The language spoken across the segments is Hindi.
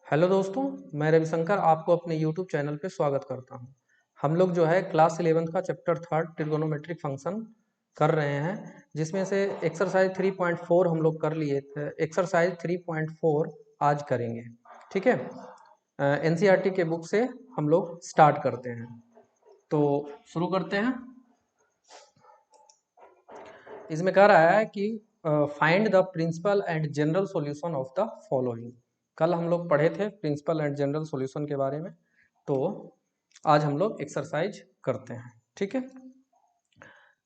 हेलो दोस्तों, मैं रविशंकर आपको अपने यूट्यूब चैनल पे स्वागत करता हूं। हम लोग जो है क्लास 11th का चैप्टर 3 ट्रिगोनोमेट्रिक फंक्शन कर रहे हैं, जिसमें से एक्सरसाइज 3.4 हम लोग कर लिए थे। एक्सरसाइज 3.4 आज करेंगे। ठीक है, एनसीईआरटी के बुक से हम लोग स्टार्ट करते हैं, तो शुरू करते हैं। इसमें कह रहा है कि find the principal and general solution of the following. कल हम लोग पढ़े थे प्रिंसिपल एंड जनरल सॉल्यूशन के बारे में, तो आज हम लोग एक्सरसाइज करते हैं। ठीक है,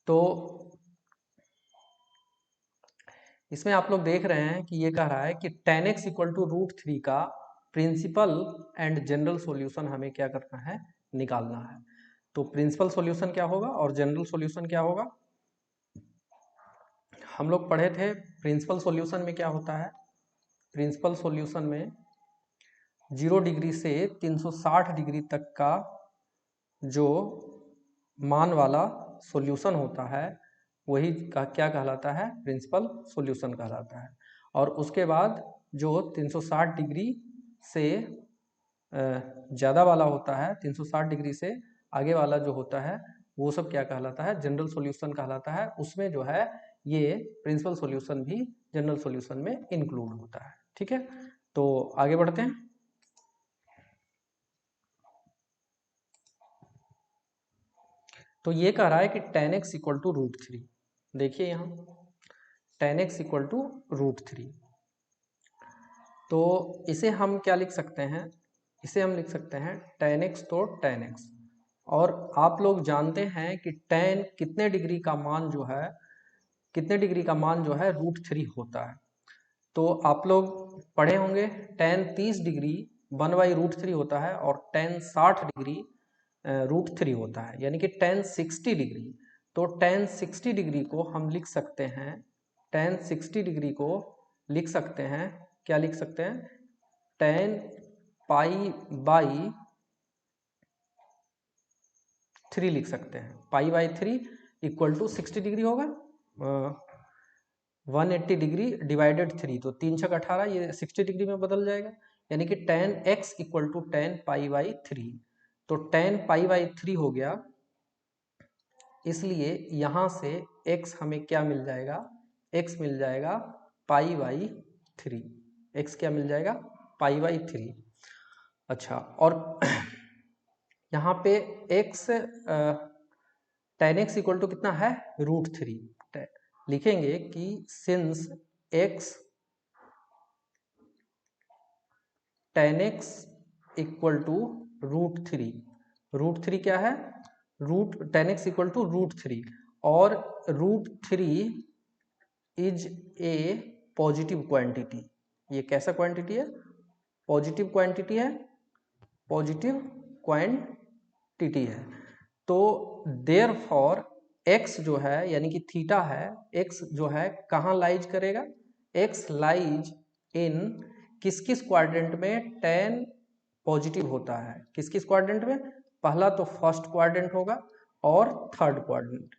तो इसमें आप लोग देख रहे हैं कि ये कह रहा है कि tan x इक्वल टू √3 का प्रिंसिपल एंड जनरल सॉल्यूशन हमें क्या करना है, निकालना है। तो प्रिंसिपल सॉल्यूशन क्या होगा और जनरल सॉल्यूशन क्या होगा, हम लोग पढ़े थे। प्रिंसिपल सॉल्यूशन में क्या होता है, प्रिंसिपल सॉल्यूशन में 0 डिग्री से 360 डिग्री तक का जो मान वाला सॉल्यूशन होता है वही क्या कहलाता है, प्रिंसिपल सॉल्यूशन कहलाता है। और उसके बाद जो 360 डिग्री से ज़्यादा वाला होता है, 360 डिग्री से आगे वाला जो होता है वो सब क्या कहलाता है, जनरल सॉल्यूशन कहलाता है। उसमें जो है ये प्रिंसिपल सॉल्यूशन भी जनरल सॉल्यूशन में इंक्लूड होता है। ठीक है, तो आगे बढ़ते हैं। तो ये कह रहा है कि tan x इक्वल टू √3। देखिए यहाँ tan x इक्वल टू √3, तो इसे हम क्या लिख सकते हैं, इसे हम लिख सकते हैं tan x तो tan x। और आप लोग जानते हैं कि tan कितने डिग्री का मान जो है, कितने डिग्री का मान जो है √3 होता है। तो आप लोग पढ़े होंगे tan 30 डिग्री 1/√3 होता है और tan 60 डिग्री √3 होता है, यानी कि tan 60 डिग्री। तो tan 60 डिग्री को हम लिख सकते हैं, tan 60 डिग्री को लिख सकते हैं, क्या लिख सकते हैं, tan π/3 लिख सकते हैं। π/3 इक्वल टू 60 डिग्री होगा, 180 डिग्री डिवाइडेड 3, तो 3 छक 18, ये 60 डिग्री में बदल जाएगा, यानी कि tan x equal to tan π/3। तो tan π/3 हो गया, इसलिए यहाँ से x हमें क्या मिल जाएगा, x मिल जाएगा π/3। x क्या मिल जाएगा, π/3। अच्छा, और यहाँ पे x tan x equal to कितना है, √3। लिखेंगे कि since x tan x equal to √3, √3 क्या है, tan x इक्वल टू √3, और √3 इज ए पॉजिटिव क्वांटिटी। ये कैसा क्वांटिटी है, पॉजिटिव क्वांटिटी है, पॉजिटिव क्वांटिटी है। तो देयरफॉर x जो है, यानी कि थीटा है, x जो है कहाँ लाइज करेगा, x लाइज इन किस किस क्वाड्रेंट में tan पॉजिटिव होता है, किस किस क्वाड्रेंट में, पहला तो फर्स्ट क्वाड्रेंट होगा और थर्ड क्वाड्रेंट।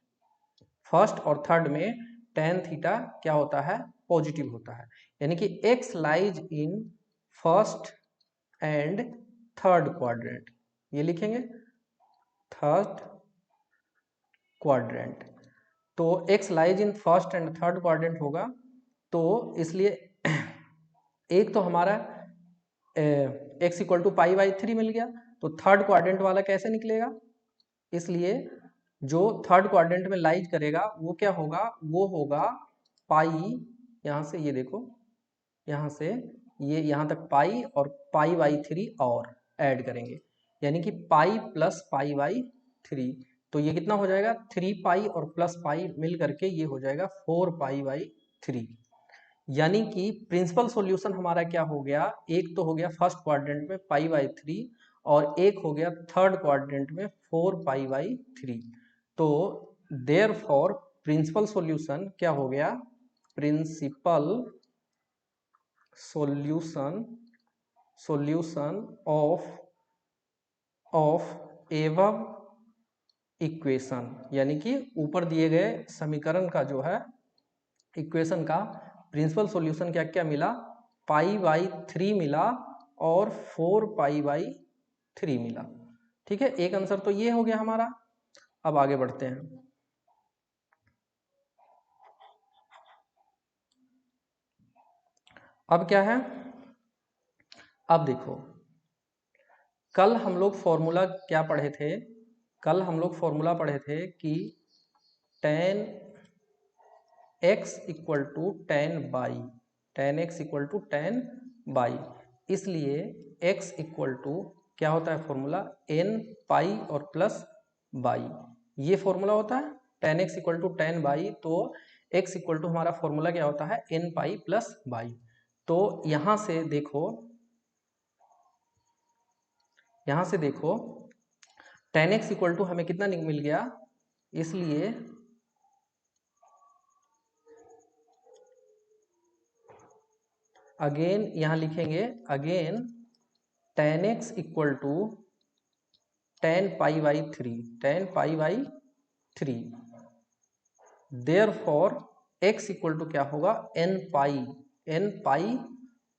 फर्स्ट और थर्ड में tan थीटा क्या होता है, पॉजिटिव होता है, यानी कि x lies in first and third quadrant. ये लिखेंगे थर्ड क्वाड्रेंट। तो x lies in first and third quadrant होगा, तो इसलिए एक तो हमारा x इक्वल टू π/3 मिल गया, तो थर्ड क्वाड्रेंट वाला कैसे निकलेगा, इसलिए जो थर्ड क्वाड्रेंट में लाइज करेगा वो क्या होगा, वो होगा पाई, यहाँ से ये देखो, यहाँ से ये यहाँ तक पाई और π/3 और ऐड करेंगे, यानी कि पाई प्लस π/3। तो ये कितना हो जाएगा, 3 पाई और प्लस पाई मिल करके ये हो जाएगा 4 π/3। यानी कि प्रिंसिपल सॉल्यूशन हमारा क्या हो गया, एक तो हो गया फर्स्ट क्वाड्रेंट में π/3 और एक हो गया थर्ड क्वाड्रेंट में 4 π/3। तो देयरफॉर प्रिंसिपल सॉल्यूशन क्या हो गया, principal solution of above equation, यानी कि ऊपर दिए गए समीकरण का जो है, इक्वेशन का प्रिंसिपल सॉल्यूशन क्या क्या मिला, π/3 मिला और 4π/3 मिला। ठीक है, एक आंसर तो ये हो गया हमारा। अब आगे बढ़ते हैं। अब क्या है, अब देखो, कल हम लोग फॉर्मूला क्या पढ़े थे? कल हम लोग फॉर्मूला पढ़े थे कि tan x equal to tan x equal to tan/, इसलिए x इक्वल टू क्या होता है फॉर्मूला, n पाई और प्लस बाई, ये फॉर्मूला होता है tan x equal to tan/। तो x इक्वल टू हमारा फॉर्मूला क्या होता है, n पाई प्लस बाई। तो यहां से देखो, यहां से देखो tan x इक्वल टू हमें कितना मिल गया, इसलिए अगेन यहां लिखेंगे, again tan x equal to tan π/3 therefore x equal to क्या होगा, n पाई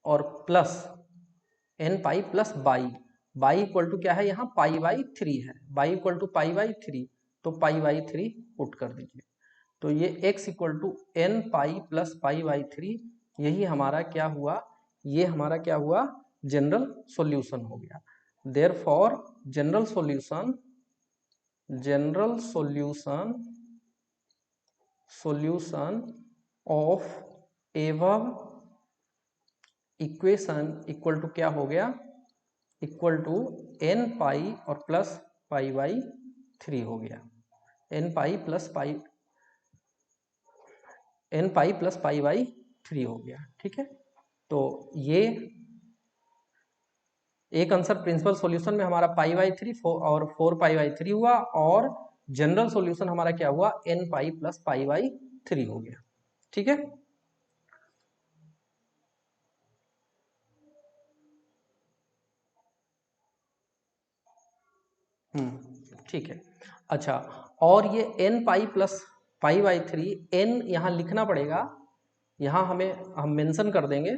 और plus n pi plus by equal to क्या है, यहाँ π/3 है, बाई इक्वल टू π/3, तो π/3 पुट कर दीजिए। तो ये x equal to n pi plus π/3, यही हमारा क्या हुआ, ये हमारा क्या हुआ, जनरल सॉल्यूशन हो गया। Therefore general solution of above equation equal to क्या हो गया, इक्वल टू n पाई और प्लस π/3 हो गया, n पाई प्लस π/3 हो गया। ठीक है, तो ये एक आंसर प्रिंसिपल सॉल्यूशन में हमारा π/3 और 4π/3 हुआ, और जनरल सॉल्यूशन हमारा क्या हुआ, n पाई प्लस π/3 हो गया। ठीक है, ठीक है। अच्छा, और ये n पाई प्लस π/3, n यहाँ लिखना पड़ेगा, यहाँ हम मेंशन कर देंगे,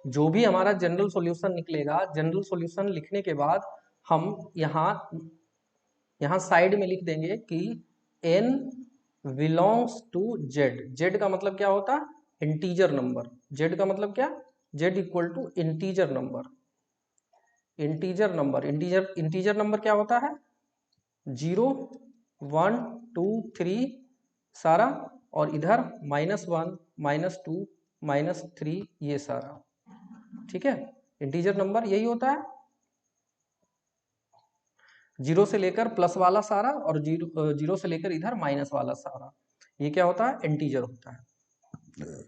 जो भी हमारा जनरल सॉल्यूशन निकलेगा, जनरल सॉल्यूशन लिखने के बाद हम यहाँ साइड में लिख देंगे कि n belongs to z। z का मतलब क्या होता है, इंटीजर नंबर। z का मतलब क्या, z equal to integer number. Integer number क्या होता है, 0 1 2 3 सारा, और इधर -1 -2 -3 ये सारा। ठीक है, इंटीजर नंबर यही होता है, 0 से लेकर प्लस वाला सारा, और 0 से लेकर इधर माइनस वाला सारा, ये क्या होता है, इंटीजर होता है।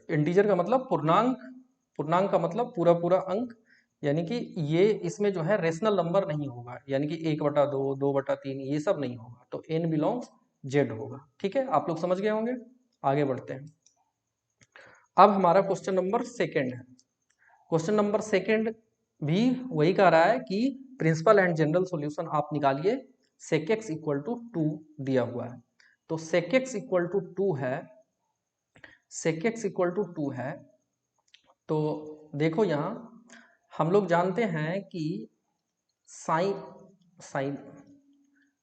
इंटीजर का मतलब पूर्णांक, पूर्णांक का मतलब पूरा पूरा अंक, यानी कि ये इसमें जो है रेशनल नंबर नहीं होगा, यानी कि 1/2 2/3 ये सब नहीं होगा, तो n बिलोंग्स z होगा। ठीक है, आप लोग समझ गए होंगे। आगे बढ़ते हैं। अब हमारा क्वेश्चन नंबर सेकंड है। क्वेश्चन नंबर सेकंड भी वही कह रहा है कि प्रिंसिपल एंड जनरल सॉल्यूशन आप निकालिए, sec x इक्वल टू 2 दिया हुआ है। तो sec x इक्वल टू 2 है, sec x इक्वल टू 2 है, तो देखो यहाँ हम लोग जानते हैं कि साइन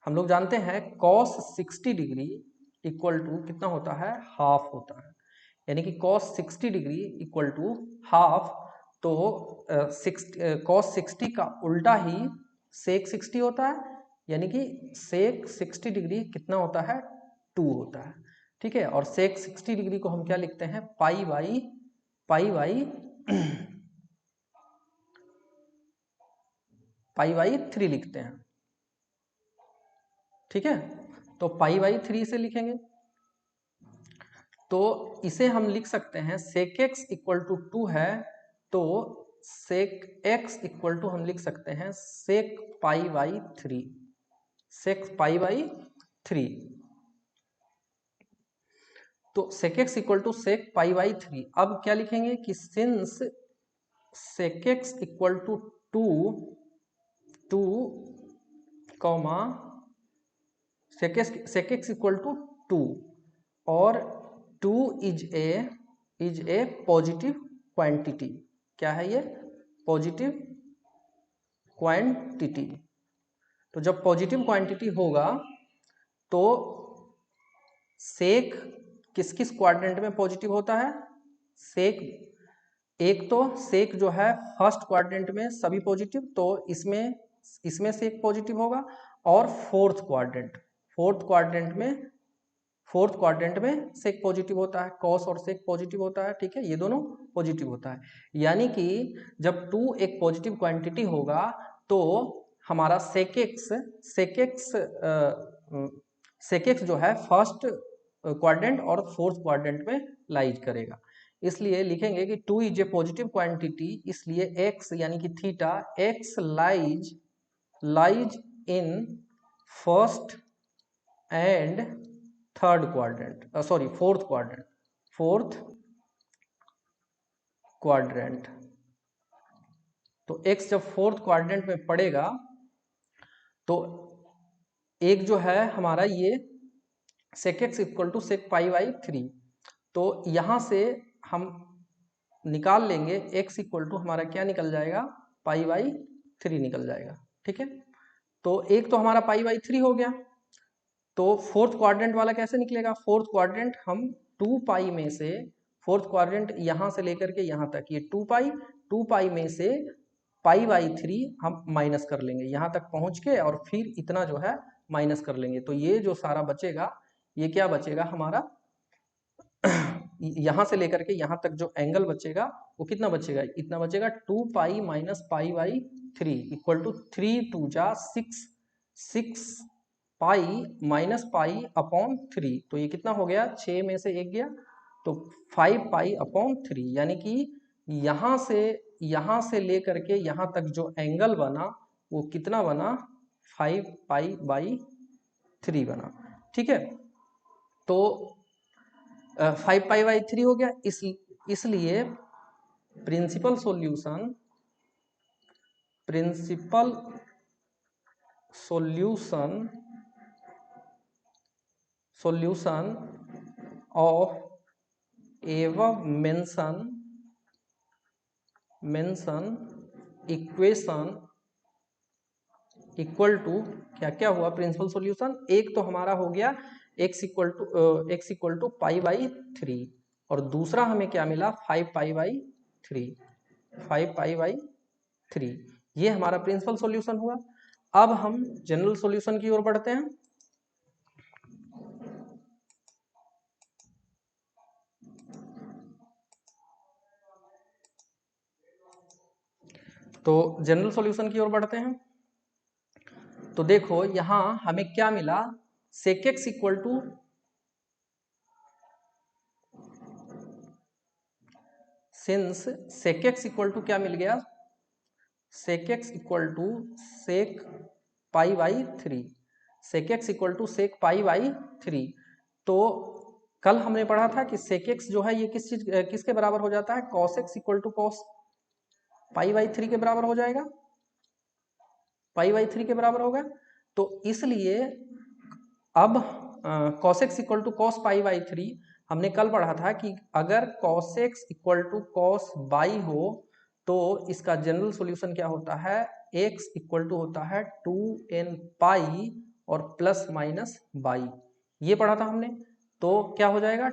हम लोग जानते हैं cos 60 डिग्री इक्वल टू कितना होता है, हाफ होता है, यानी कि cos 60 degree equal to half. तो cos 60 का उल्टा ही sec 60 होता है, यानी कि sec 60 डिग्री कितना होता है, 2 होता है। ठीक है, और sec 60 डिग्री को हम क्या लिखते हैं, π/3 लिखते हैं। ठीक है, तो π/3 से लिखेंगे, तो इसे हम लिख सकते हैं sec x इक्वल टू 2 है, तो sec x इक्वल टू हम लिख सकते हैं sec π/3, sec π/3। तो sec x equal to sec π/3। अब क्या लिखेंगे कि सिंस sec x equal to 2 comma sec x equal to 2 और 2 इज ए पॉजिटिव क्वांटिटी। क्या है ये? Positive quantity. तो जब पॉजिटिव क्वांटिटी होगा तो सेक किस किस क्वाड्रेंट में पॉजिटिव होता है? सेक, एक तो सेक जो है फर्स्ट क्वाड्रेंट में सभी पॉजिटिव, तो इसमें सेक पॉजिटिव होगा। और फोर्थ क्वाड्रेंट में सेक पॉजिटिव होता है, कॉस और सेक पॉजिटिव होता है। ठीक है, ये दोनों पॉजिटिव होता है। यानी कि जब 2 एक पॉजिटिव क्वांटिटी होगा तो हमारा सेकेक्स जो है फर्स्ट क्वाड्रेंट और फोर्थ क्वाड्रेंट में लाइज करेगा। इसलिए लिखेंगे कि 2 इज ए पॉजिटिव क्वांटिटी, इसलिए x यानी कि theta x lies in first and third quadrant, fourth quadrant. तो x जब फोर्थ क्वाड्रेंट में पड़ेगा तो एक जो है हमारा ये sec x equal to sec pi by 3। तो यहां से हम निकाल लेंगे x इक्वल टू हमारा क्या निकल जाएगा? पाई बाई 3 निकल जाएगा। ठीक है, तो एक तो हमारा पाई बाई 3 हो गया। तो फोर्थ क्वाड्रेंट वाला कैसे निकलेगा? फोर्थ क्वाड्रेंट हम 2 पाई में से, फोर्थ क्वाड्रेंट यहां से लेकर के यहां तक, ये 2 पाई में से पाई बाई 3 हम माइनस कर लेंगे यहां तक पहुंच के, और फिर इतना जो है माइनस कर लेंगे। तो ये जो सारा बचेगा, ये क्या बचेगा हमारा? यहां से लेकर के यहां तक जो एंगल बचेगा वो कितना बचेगा? इतना बचेगा 2 pi minus pi by 3 equal to 3 2 जा 6 पाई माइनस पाई अपॉन 3। तो ये कितना हो गया? 6 में से 1 गया तो 5 पाई अपॉन 3। यानी कि यहां से लेकर के यहां तक जो एंगल बना वो कितना बना? 5 पाई बाई 3 बना। ठीक है, तो 5 पाई बाई 3 हो गया। इसलिए प्रिंसिपल सॉल्यूशन ऑफ एवं मेंशन इक्वेशन इक्वल टू क्या हुआ? प्रिंसिपल सॉल्यूशन एक तो हमारा हो गया x equal to pi by 3, और दूसरा हमें क्या मिला? 5 पाई बाई 3। ये हमारा प्रिंसिपल सॉल्यूशन हुआ। अब हम जनरल सॉल्यूशन की ओर बढ़ते हैं। तो जनरल सॉल्यूशन की ओर बढ़ते हैं। तो देखो यहां हमें क्या मिला? sec x equal to sec x equal to क्या मिल गया? sec x equal to sec pi by 3, sec x equal to sec pi by 3। तो कल हमने पढ़ा था कि sec x जो है ये किसके बराबर हो जाता है? cos x equal to cos pi by 3 के बराबर हो जाएगा, पाई बाई 3 के बराबर होगा। तो इसलिए अब cos x equal to cos pi by 3 हमने कल पढ़ा था कि अगर cos x equal to cos by हो तो इसका जनरल सॉल्यूशन क्या होता है? x इक्वल टू होता है 2n पाई और प्लस माइनस बाई, ये पढ़ा था हमने। तो क्या हो जाएगा?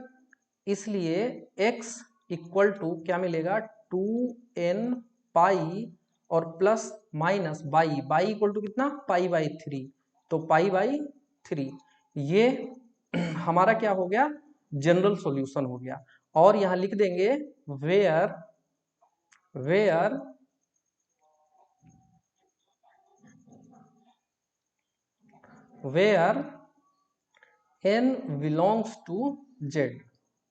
इसलिए x इक्वल टू क्या मिलेगा? 2n पाई और plus minus by equal to कितना? Pi by 3। तो पाई बाई 3 ये हमारा क्या हो गया? जनरल सॉल्यूशन हो गया। और यहां लिख देंगे where n belongs to z।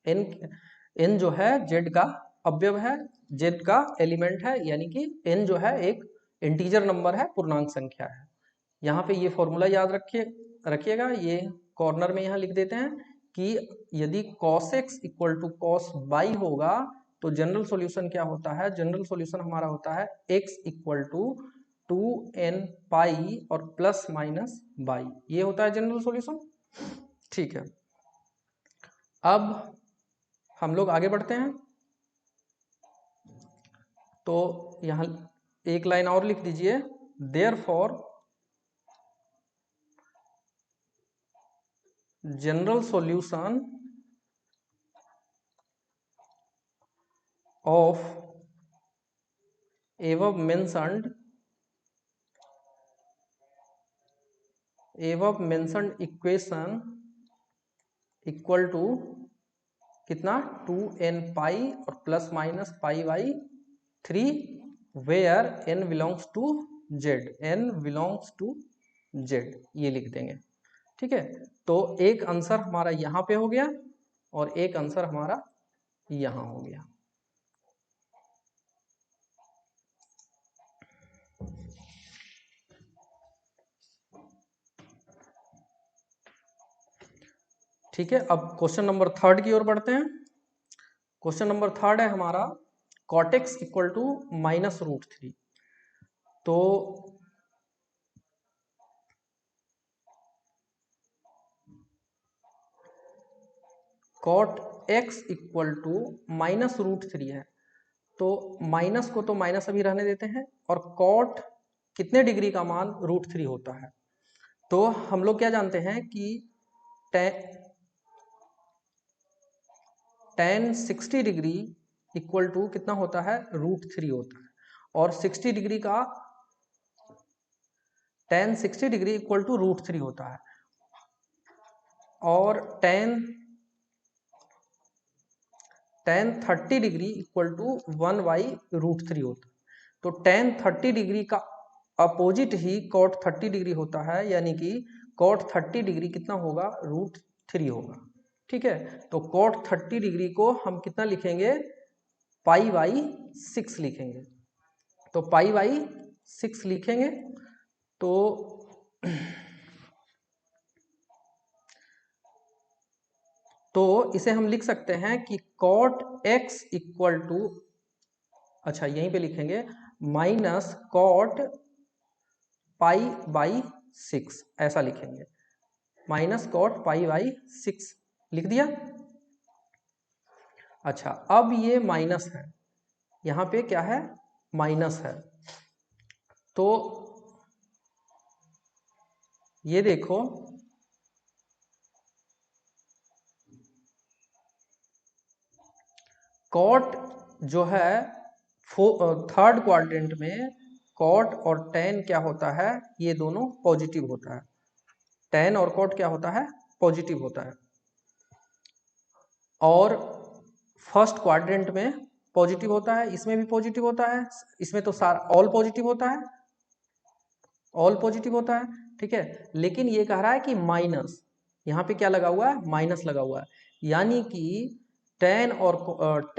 n जो है z का अवयव है, z का एलिमेंट है, यानी कि n जो है एक इंटीजर नंबर है, पूर्णांक संख्या है। यहाँ पे ये फॉर्मूला याद रखिएगा, ये कॉर्नर में यहाँ लिख देते हैं कि यदि cos x equal to cos by होगा तो जनरल सॉल्यूशन क्या होता है? जनरल सॉल्यूशन हमारा होता है x equal to 2n pi और प्लस माइनस बाई, ये होता है जनरल सॉल्यूशन। ठीक है, अब हम लोग आगे बढ़ते हैं। तो यहाँ एक लाइन और लिख दीजिए, therefore general solution of above mentioned equation equal to कितना 2n पाई और plus minus pi by 3 where n belongs to z, n belongs to z, ये लिख देंगे। ठीक है, तो एक आंसर हमारा यहाँ पे हो गया और एक आंसर हमारा यहाँ हो गया। ठीक है, अब क्वेश्चन नंबर 3 की ओर बढ़ते हैं। क्वेश्चन नंबर 3 है हमारा cot x इक्वल टू -√3। तो cot x इक्वल टू -√3 है, तो माइनस को तो माइनस अभी रहने देते हैं, और cot कितने डिग्री का मान √3 होता है। तो हम लोग क्या जानते हैं कि tan 60 डिग्री इक्वल टू कितना होता है, √3 होता है, और 60 डिग्री का tan 60 डिग्री इक्वल टू √3 होता है, और tan 30 डिग्री इक्वल टू 1/√3 होता है। तो tan 30 डिग्री का अपोजिट ही cot 30 डिग्री होता है, यानी कि cot 30 डिग्री कितना होगा, √3 होगा। ठीक है, तो cot 30 डिग्री को हम कितना लिखेंगे, π/6 लिखेंगे। तो π/6 लिखेंगे, तो इसे हम लिख सकते हैं कि cot x इक्वल टू, अच्छा यहीं पे लिखेंगे, माइनस cot π/6, ऐसा लिखेंगे, माइनस cot π/6 लिख दिया। अच्छा, अब ये माइनस है, यहाँ पे क्या है, माइनस है, तो ये देखो cot जो है थर्ड क्वाड्रेंट में cot और tan क्या होता है, ये दोनों पॉजिटिव होता है। tan और cot क्या होता है, पॉजिटिव होता है, और फर्स्ट क्वाड्रेंट में पॉजिटिव होता है, इसमें भी पॉजिटिव होता है, इसमें तो सारा ऑल पॉजिटिव होता है, ऑल पॉजिटिव होता है। ठीक है, लेकिन ये कह रहा है कि माइनस, यहाँ पे क्या लगा हुआ है, माइनस लगा हुआ है, यानी कि tan और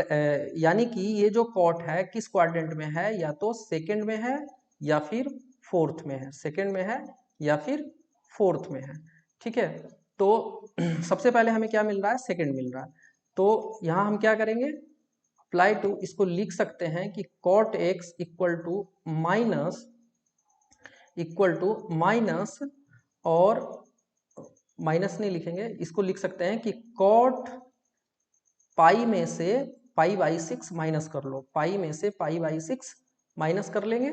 यानी कि ये जो cot है किस क्वाड्रेंट में है, या तो सेकंड में है या फिर फोर्थ में है, सेकंड में है या फिर फोर्थ में है। ठीक है, तो सबसे पहले हमें क्या मिल रहा है, सेकंड मिल रहा है, तो यहाँ हम क्या करेंगे, अप्लाई टू, इसको लिख सकते हैं कि cot x equal to minus, और माइनस नहीं लिखेंगे, इसको लिख सकते हैं कि cot पाई में से π/6 माइनस कर लो, पाई में से π/6 माइनस कर लेंगे।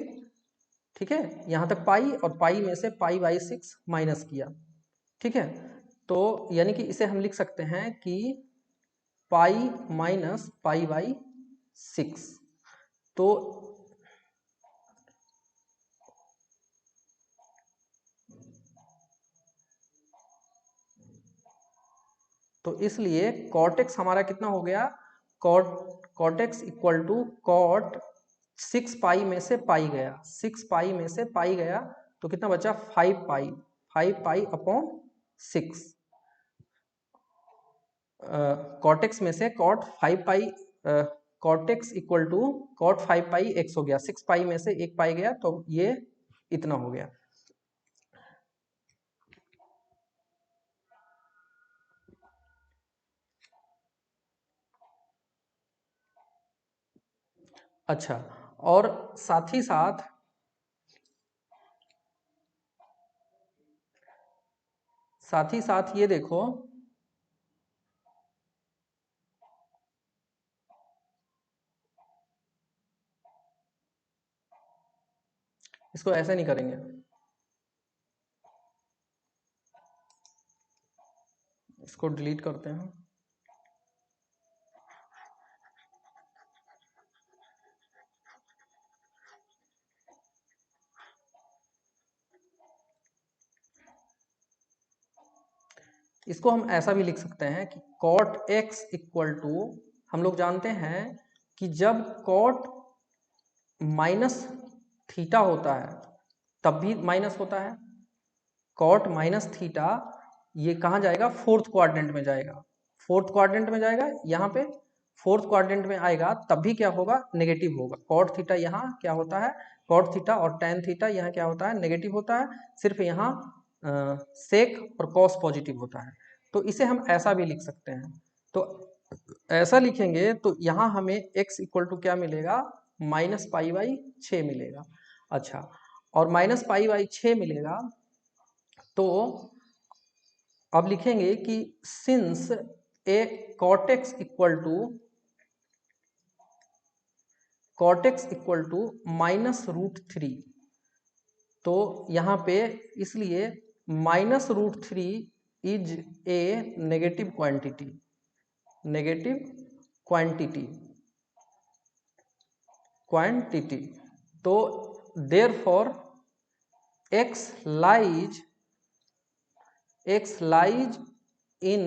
ठीक है, यहाँ तक पाई, और पाई में से π/6 माइनस किया। ठीक है, तो यानी कि इसे हम लिख सकते हैं कि पाई माइनस π/6। तो इसलिए cot x हमारा कितना हो गया, cot x equal to cot 6 pi में से पाई गया, 6 पाई में से पाई गया, तो कितना बचा, 5 पाई अपॉन 6, cot x में से cot 5 pi, cot x equal to cot 5 pi x हो गया, 6 पाई में से 1 पाई गया, तो ये इतना हो गया। अच्छा, और साथ ही साथ ये देखो इसको ऐसे नहीं करेंगे, इसको डिलीट करते हैं। इसको हम ऐसा भी लिख सकते हैं कि cot x इक्वल टू, हम लोग जानते हैं कि जब cot माइनस थीटा होता है तब भी माइनस होता है। cot माइनस थीटा ये कहाँ जाएगा, फोर्थ क्वाड्रेंट में जाएगा, फोर्थ क्वाड्रेंट में जाएगा, यहाँ पे फोर्थ क्वाड्रेंट में आएगा तब भी क्या होगा, नेगेटिव होगा। cot थीटा यहाँ क्या होता है, cot थीटा और tan थीटा यहाँ क्या होता है, नेगेटिव होता है। सिर्फ यहाँ सेक और कॉस पॉजिटिव होता है। तो इसे हम ऐसा भी लिख सकते हैं। तो ऐसा लिखेंगे तो यहाँ हमें x इक्वल टू क्या मिलेगा, -π/6 मिलेगा। अच्छा, और -π/6 मिलेगा तो अब लिखेंगे कि since a cot x equal to -√3, तो यहाँ पे इसलिए -√3 is a negative quantity, negative quantity. तो देयरफॉर x लाइज इन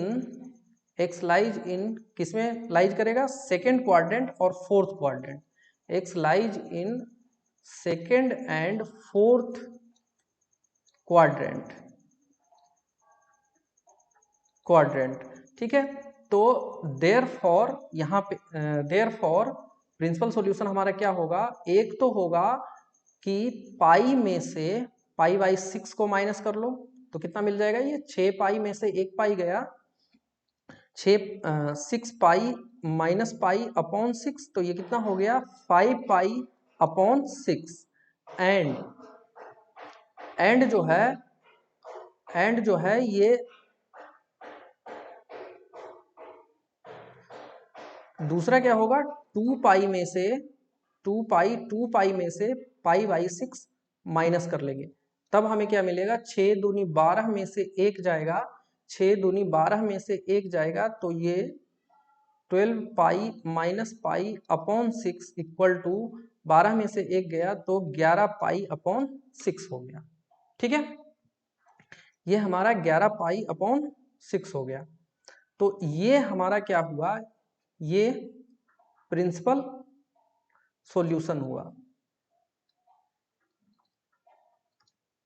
किसमें लाइज करेगा, सेकेंड क्वाड्रेंट और fourth quadrant. x lies in second and fourth quadrant, ठीक है। तो देयरफॉर यहाँ पे देयरफॉर प्रिंसिपल सॉल्यूशन हमारा क्या होगा, एक तो होगा कि पाई में से π/6 को माइनस कर लो तो कितना मिल जाएगा, ये 6 पाई में से 1 पाई गया, 6 पाई माइनस π/6, तो ये कितना हो गया 5 π/6। एंड जो है ये दूसरा क्या होगा, 2 पाई में से π/6 माइनस कर लेंगे, तब हमें क्या मिलेगा, 6 दूनी 12 में से 1 जाएगा, 6 दूनी 12 में से 1 जाएगा, तो ये 12 पाई माइनस π/6 इक्वल टू 12 में से 1 गया तो 11 π/6 हो गया, ठीक है। ये हमारा 11 π/6 हो गया। तो ये हमारा क्या हुआ, ये प्रिंसिपल सॉल्यूशन हुआ,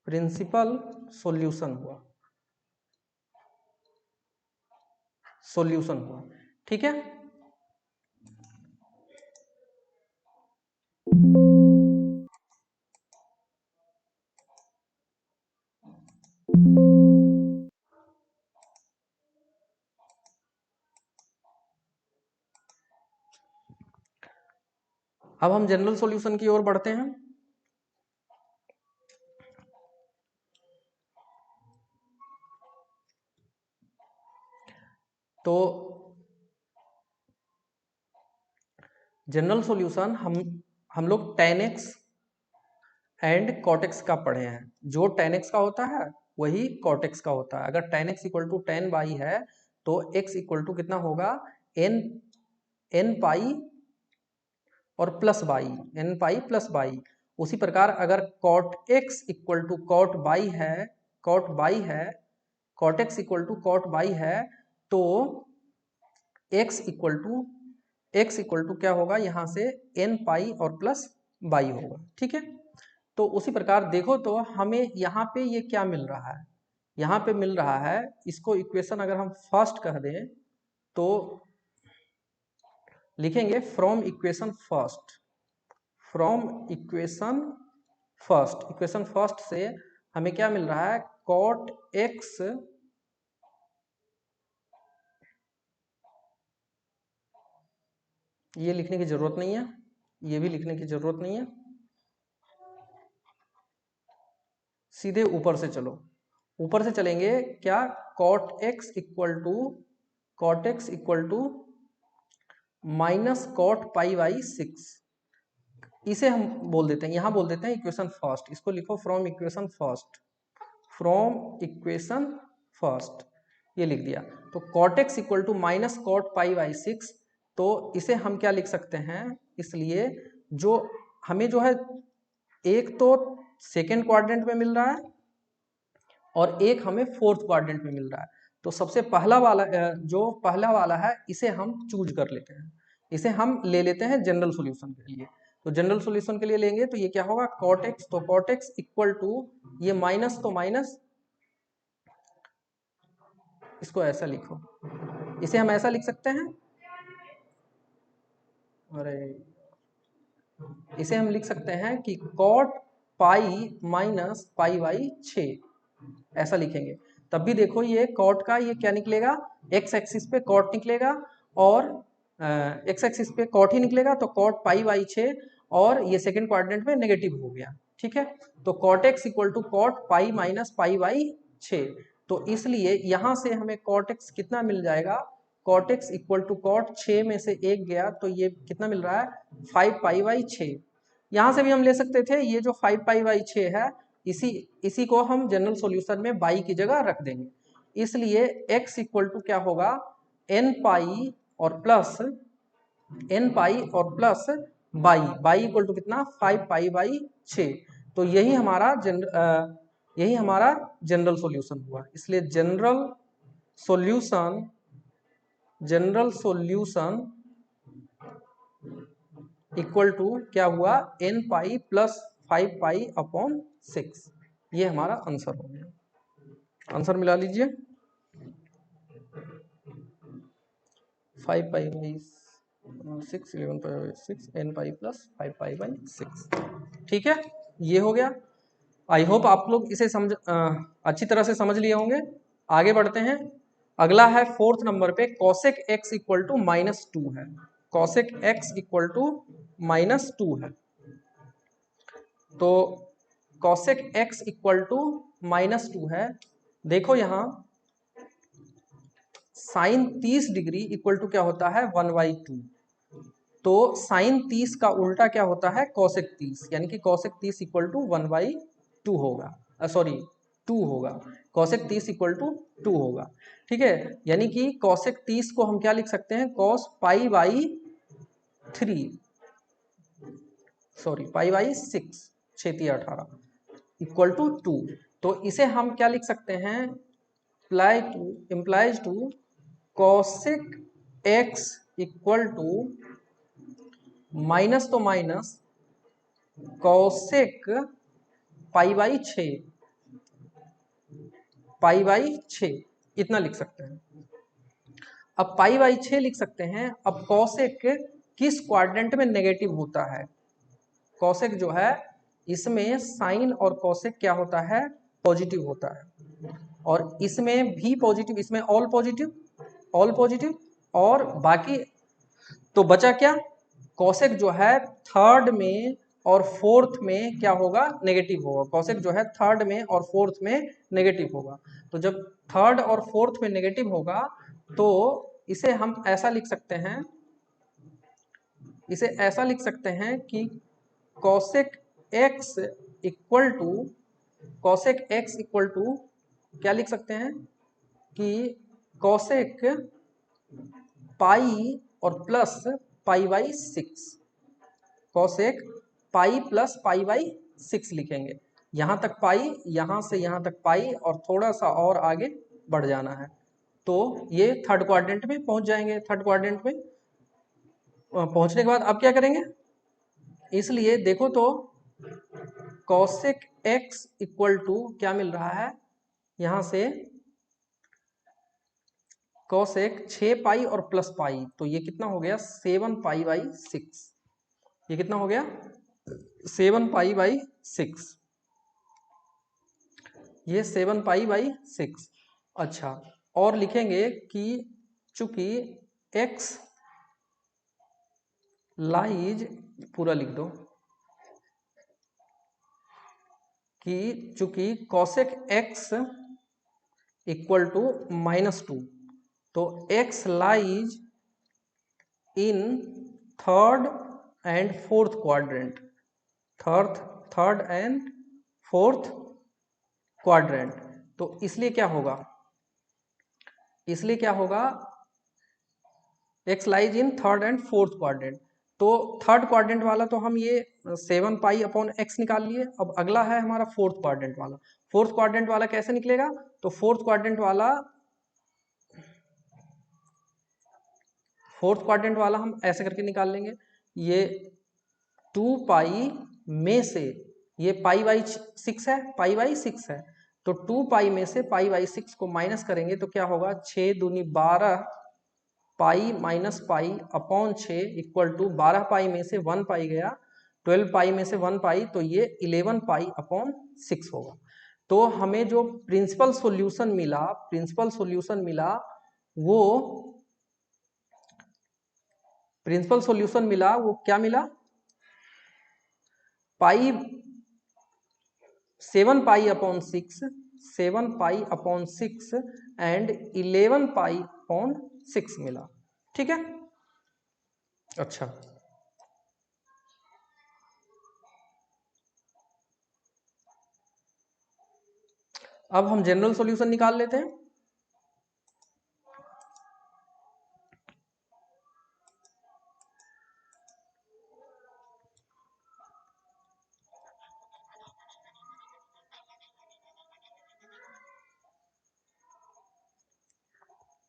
प्रिंसिपल सॉल्यूशन हुआ, ठीक है। अब हम जनरल सॉल्यूशन की ओर बढ़ते हैं। तो जनरल सॉल्यूशन हम लोग tan x and cot x का पढ़े हैं। जो tan x का होता है वही cot x का होता है। अगर tan x equal to tan y है तो x इक्वल टू कितना होगा, n पाई और plus y, n pi plus y। उसी प्रकार अगर cot x equal to cot y है, cot x equal to cot y है, तो x इक्वल टू क्या होगा, यहाँ से n पाई और प्लस y होगा, ठीक है। तो उसी प्रकार देखो तो हमें यहाँ पे ये क्या मिल रहा है, यहाँ पे मिल रहा है, इसको इक्वेशन अगर हम फर्स्ट कह दें तो लिखेंगे फ्रॉम इक्वेशन फर्स्ट से हमें क्या मिल रहा है, cot x ये लिखने की जरूरत नहीं है, ये भी लिखने की जरूरत नहीं है, सीधे ऊपर से चलो, ऊपर से चलेंगे क्या, cot x equal to minus cot π/6, इसे हम बोल देते हैं, यहाँ बोल देते हैं इक्वेशन फर्स्ट। इसको लिखो from equation first, from equation first, ये लिख दिया। तो cot x equal to minus cot pi by 6, तो इसे हम क्या लिख सकते हैं, इसलिए जो हमें जो है एक तो सेकेंड क्वाड्रेंट में मिल रहा है और एक हमें फोर्थ क्वाड्रेंट में मिल रहा है। तो सबसे पहला वाला जो पहला वाला है इसे हम चूज कर लेते हैं, इसे हम ले लेते हैं जनरल सॉल्यूशन के लिए। तो जनरल सॉल्यूशन के लिए लेंगे तो ये क्या होगा, कॉट एक्स, तो कॉट एक्स इक्वल टू ये माइनस, तो माइनस, इसको ऐसा लिखो, इसे हम ऐसा लिख सकते हैं, अरे इसे हम लिख सकते हैं कि cot pi minus pi by 6, ऐसा लिखेंगे। तब भी देखो ये कॉट का ये क्या निकलेगा, एक्स एक्सिस पे कॉट निकलेगा और एक्स एक्सिस पे कॉट ही निकलेगा, तो कॉट पाई बाई 6 और ये सेकंड क्वाड्रेंट में नेगेटिव हो गया, ठीक है। तो cot x equal to cot pi minus pi by 6, तो इसलिए यहां से हमें कॉट एक्स कितना मिल जाएगा, cot x equal to cot 6 में से एक गया तो ये कितना मिल रहा है, 5 पाई बाई 6। यहाँ से भी हम ले सकते थे, ये जो 5 पाई बाई 6 है इसी को हम जनरल सॉल्यूशन में बाई की जगह रख देंगे, इसलिए x इक्वल टू क्या होगा, n पाई और प्लस बाई इक्वल टू कितना, 5 पाई बाई 6। तो यही हमारा जनरल सॉल्यूशन हुआ, इसलिए जनरल सॉल्यूशन इक्वल टू क्या हुआ, n पाई प्लस 5 पाई अपॉन 6, ये हमारा आंसर हो गया। आंसर मिला लीजिए, 5 पाई by 6, 11 pi by 6, n pi plus 5 pi by 6, ठीक है, ये हो गया। आई होप आप लोग इसे अच्छी तरह से समझ लिए होंगे। आगे बढ़ते हैं, अगला है फोर्थ नंबर पे, cosec x equal to minus 2 है, cosec x equal to minus 2 है। तो cosec x equal to minus 2 है, देखो यहां साइन 30 डिग्री इक्वल टू क्या होता है, 1/2, तो साइन 30 का उल्टा क्या होता है, कॉसेक 30, यानी कि कॉसेक 30 इक्वल टू 1/2 होगा, सॉरी 2 होगा, कॉसेक 30 इक्वल टू 2 होगा, ठीक है। यानी कि कॉसेक 30 को हम क्या लिख सकते हैं, cos pi by 3, sorry pi by 6, 6 18 equal to 2। तो इसे हम क्या लिख सकते हैं, implies to cosec x equal to minus, तो minus cosec pi by 6, pi by 6 इतना लिख सकते हैं। अब पाई बाई 6 लिख सकते हैं। अब कॉसेक किस क्वाड्रेंट में नेगेटिव होता है, कॉसेक जो है इसमें साइन और कॉसेक क्या होता है, पॉजिटिव होता है, और इसमें भी पॉजिटिव, इसमें ऑल पॉजिटिव और बाकी, तो बचा क्या, कॉसेक जो है थर्ड में और फोर्थ में क्या होगा, नेगेटिव होगा, कॉसेक जो है थर्ड में और फोर्थ में नेगेटिव होगा। तो जब थर्ड और फोर्थ में नेगेटिव होगा तो इसे हम ऐसा लिख सकते हैं, इसे ऐसा लिख सकते हैं कि cosec x equal to, cosec x equal to क्या लिख सकते हैं कि कॉसेक पाई और plus pi by 6, cosec pi plus pi by 6 लिखेंगे। यहां तक पाई, यहां से यहां तक पाई और थोड़ा सा और आगे बढ़ जाना है, तो ये थर्ड क्वाड्रेंट में पहुंच जाएंगे। थर्ड क्वाड्रेंट में पहुंचने के बाद अब क्या करेंगे, इसलिए देखो तो कॉसेक एक्स इक्वल टू क्या मिल रहा है, यहां से कॉसेक 6 पाई और प्लस पाई, तो ये कितना हो गया, 7 पाई बाई 6, ये कितना हो गया, 7 पाई बाई 6, ये 7 पाई बाई 6। अच्छा, और लिखेंगे कि चूंकि x लाइज, पूरा लिख दो कि चूंकि कॉसेक x इक्वल टू -2, तो x lies in third and fourth quadrant, third and fourth quadrant. तो इसलिए क्या होगा, x lies in third and fourth quadrant. तो थर्ड क्वाड्रेंट वाला तो हम ये 7 पाई अपॉन x निकाल लिए। अब अगला है हमारा फोर्थ क्वाड्रेंट वाला। फोर्थ क्वाड्रेंट वाला कैसे निकलेगा, तो फोर्थ क्वाड्रेंट वाला हम ऐसे करके निकाल लेंगे। ये 2 पाई में से, ये पाई बाई 6 है, पाई बाई 6 है, तो 2 पाई में से पाई बाई 6 को माइनस करेंगे तो क्या होगा, 6 दूनी 12 pi minus pi upon 6 equal to 12 pi में से 1 पाई गया, 12 पाई में से 1 पाई, तो ये 11 पाई अपॉन 6 होगा। तो हमें जो प्रिंसिपल सॉल्यूशन मिला वो क्या मिला, 7 pi upon 6 and 11 pi upon 6 मिला। ठीक है, अच्छा अब हम जनरल सॉल्यूशन निकाल लेते हैं।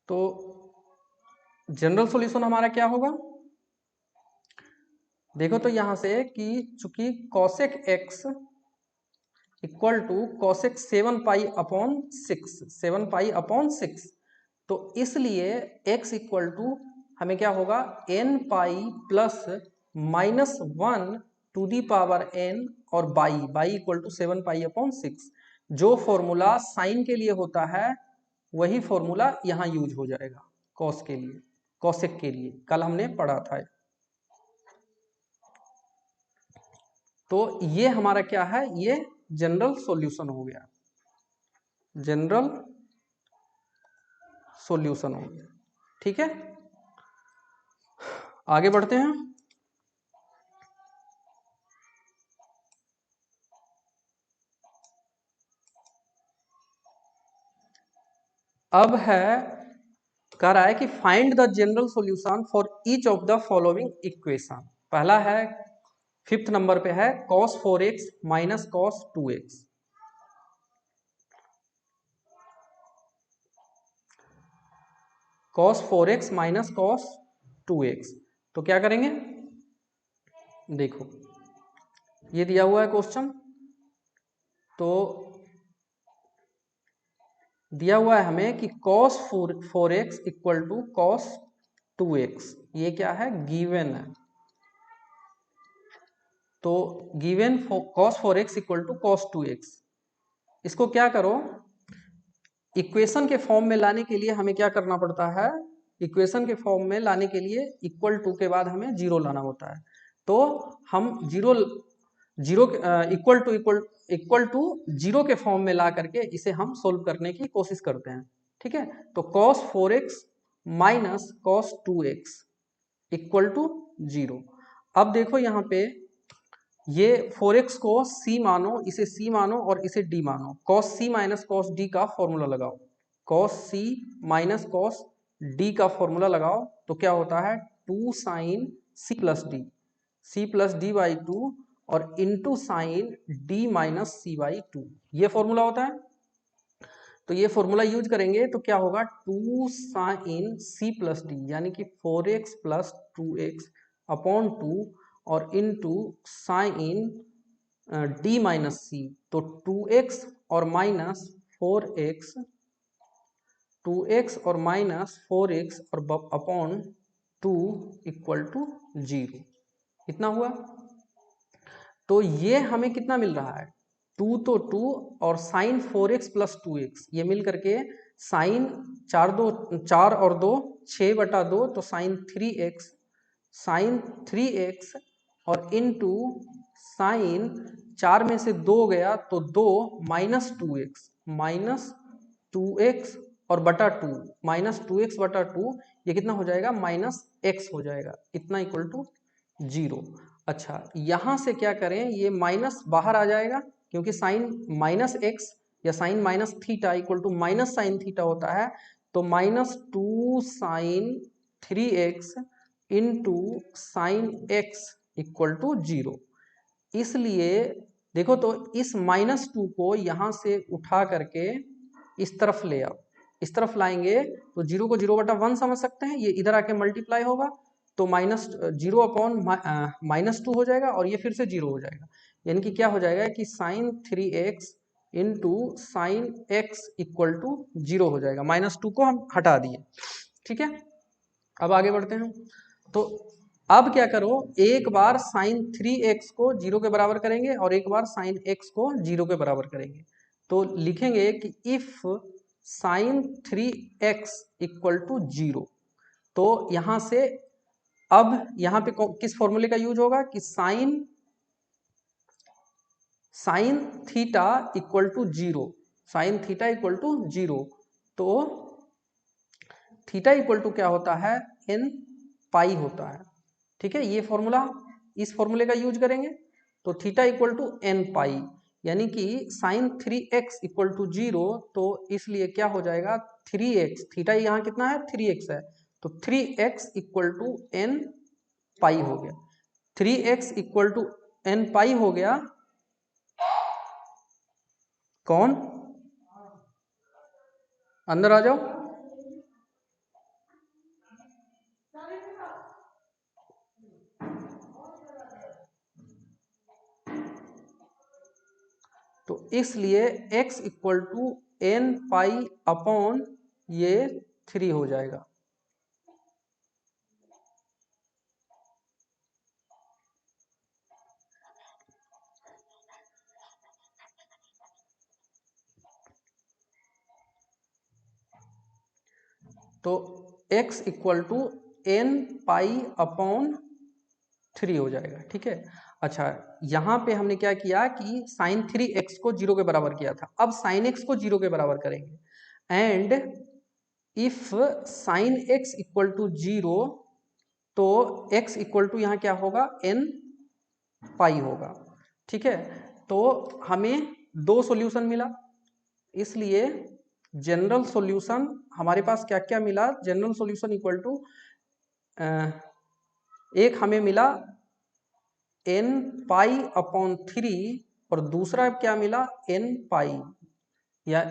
तो जनरल सॉल्यूशन हमारा क्या होगा, देखो तो यहां से कि चूंकि cosec x equal to cosec 7 pi upon 6, तो इसलिए x इक्वल टू हमें क्या होगा, n pi plus minus 1 to the power n और by equal to 7 pi upon 6। जो फॉर्मूला साइन के लिए होता है वही फॉर्मूला यहाँ यूज हो जाएगा कॉसेक के लिए, कल हमने पढ़ा था। तो ये हमारा क्या है, ये जनरल सॉल्यूशन हो गया, ठीक है। आगे बढ़ते हैं। अब कह रहा है कि find the general solution for each of the following equation. पहला है 5th नंबर पे है cos 4x minus cos 2x। cos 4x minus cos 2x, तो क्या करेंगे, देखो ये दिया हुआ है क्वेश्चन, तो दिया हुआ है हमें कि cos 4x equal to cos 2x, ये क्या है, गिवन है। तो given cos 4x equal to cos 2x, इसको क्या करो, इक्वेशन के फॉर्म में लाने के लिए हमें क्या करना पड़ता है, इक्वेशन के फॉर्म में लाने के लिए इक्वल टू के बाद हमें जीरो लाना होता है। तो हम जीरो इक्वल टू जीरो के फॉर्म में ला करके इसे हम सोल्व करने की कोशिश करते हैं। ठीक है, तो cos 4x minus cos 2x equal to 0। अब देखो यहाँ पे ये 4x को c मानो, इसे c मानो और इसे d मानो। cos c minus cos d का फॉर्मूला लगाओ, cos c minus cos d का फॉर्मूला लगाओ, तो क्या होता है 2 sin c plus d by 2 और into sine d minus c by 2, ये फॉर्मूला होता है। तो ये फॉर्मूला यूज करेंगे तो क्या होगा 2 sin c प्लस डी, यानी कि 4x प्लस 2x अपॉन 2 और इंटू साइन d माइनस सी, तो 2x और माइनस 4x, 2x और माइनस 4x और अपॉन 2 इक्वल टू 0, इतना हुआ। तो ये हमें कितना मिल रहा है, 2 तो 2 और साइन 4x प्लस 2x, ये मिल करके साइन 4 और 2 6/2, तो साइन 3x और इनटू साइन 4 में से 2 गया तो 2 माइनस 2x और बटा 2, माइनस 2x बटा 2, ये कितना हो जाएगा, माइनस x हो जाएगा, इतना इक्वल टू 0। अच्छा, यहां से क्या करें, ये माइनस बाहर आ जाएगा क्योंकि साइन माइनस एक्स या sine minus theta equal to minus sine theta होता है। तो -2 sine 3x into sine x equal to 0। इसलिए देखो तो इस -2 को यहां से उठा करके इस तरफ ले आओ, इस तरफ लाएंगे तो 0 को 0/1 समझ सकते हैं, ये इधर आके मल्टीप्लाई होगा तो -0/-2 हो जाएगा और ये फिर से 0 हो जाएगा। यानी कि क्या हो जाएगा कि sine 3x into sine x equal to 0 हो जाएगा। -2 को हम हटा दिए, ठीक है। अब आगे बढ़ते हैं। तो अब क्या करो, एक बार साइन 3x को 0 के बराबर करेंगे और एक बार साइन x को 0 के बराबर करेंगे। तो लिखेंगे कि if sign 3x equal to 0, तो यहां से अब यहां पे किस फॉर्मूले का यूज होगा कि sine theta equal to 0, sine theta equal to 0। तो थीटा इक्वल टू क्या होता है, n पाई होता है, ठीक है। ये फॉर्मूला, इस फॉर्मूले का यूज करेंगे तो थीटा इक्वल टू n पाई, यानी कि साइन 3x इक्वल टू 0। तो इसलिए क्या हो जाएगा 3x, थीटा यहाँ कितना है 3x है, तो 3x इक्वल टू n पाई हो गया। 3x इक्वल टू n पाई हो गया। कौन अंदर आ जाओ। तो इसलिए x equal to n pi upon ये 3 हो जाएगा। तो x equal to n pi upon 3 हो जाएगा, ठीक है। अच्छा, यहाँ पे हमने क्या किया कि साइन 3x को 0 के बराबर किया था, अब साइन x को 0 के बराबर करेंगे। And if sine x equal to 0, तो x इक्वल टू यहाँ क्या होगा n पाई होगा, ठीक है। तो हमें दो सॉल्यूशन मिला, इसलिए जनरल सॉल्यूशन हमारे पास क्या क्या मिला, जनरल सॉल्यूशन इक्वल टू एक हमें मिला n पाई अपॉन 3 और दूसरा क्या मिला n पाई, या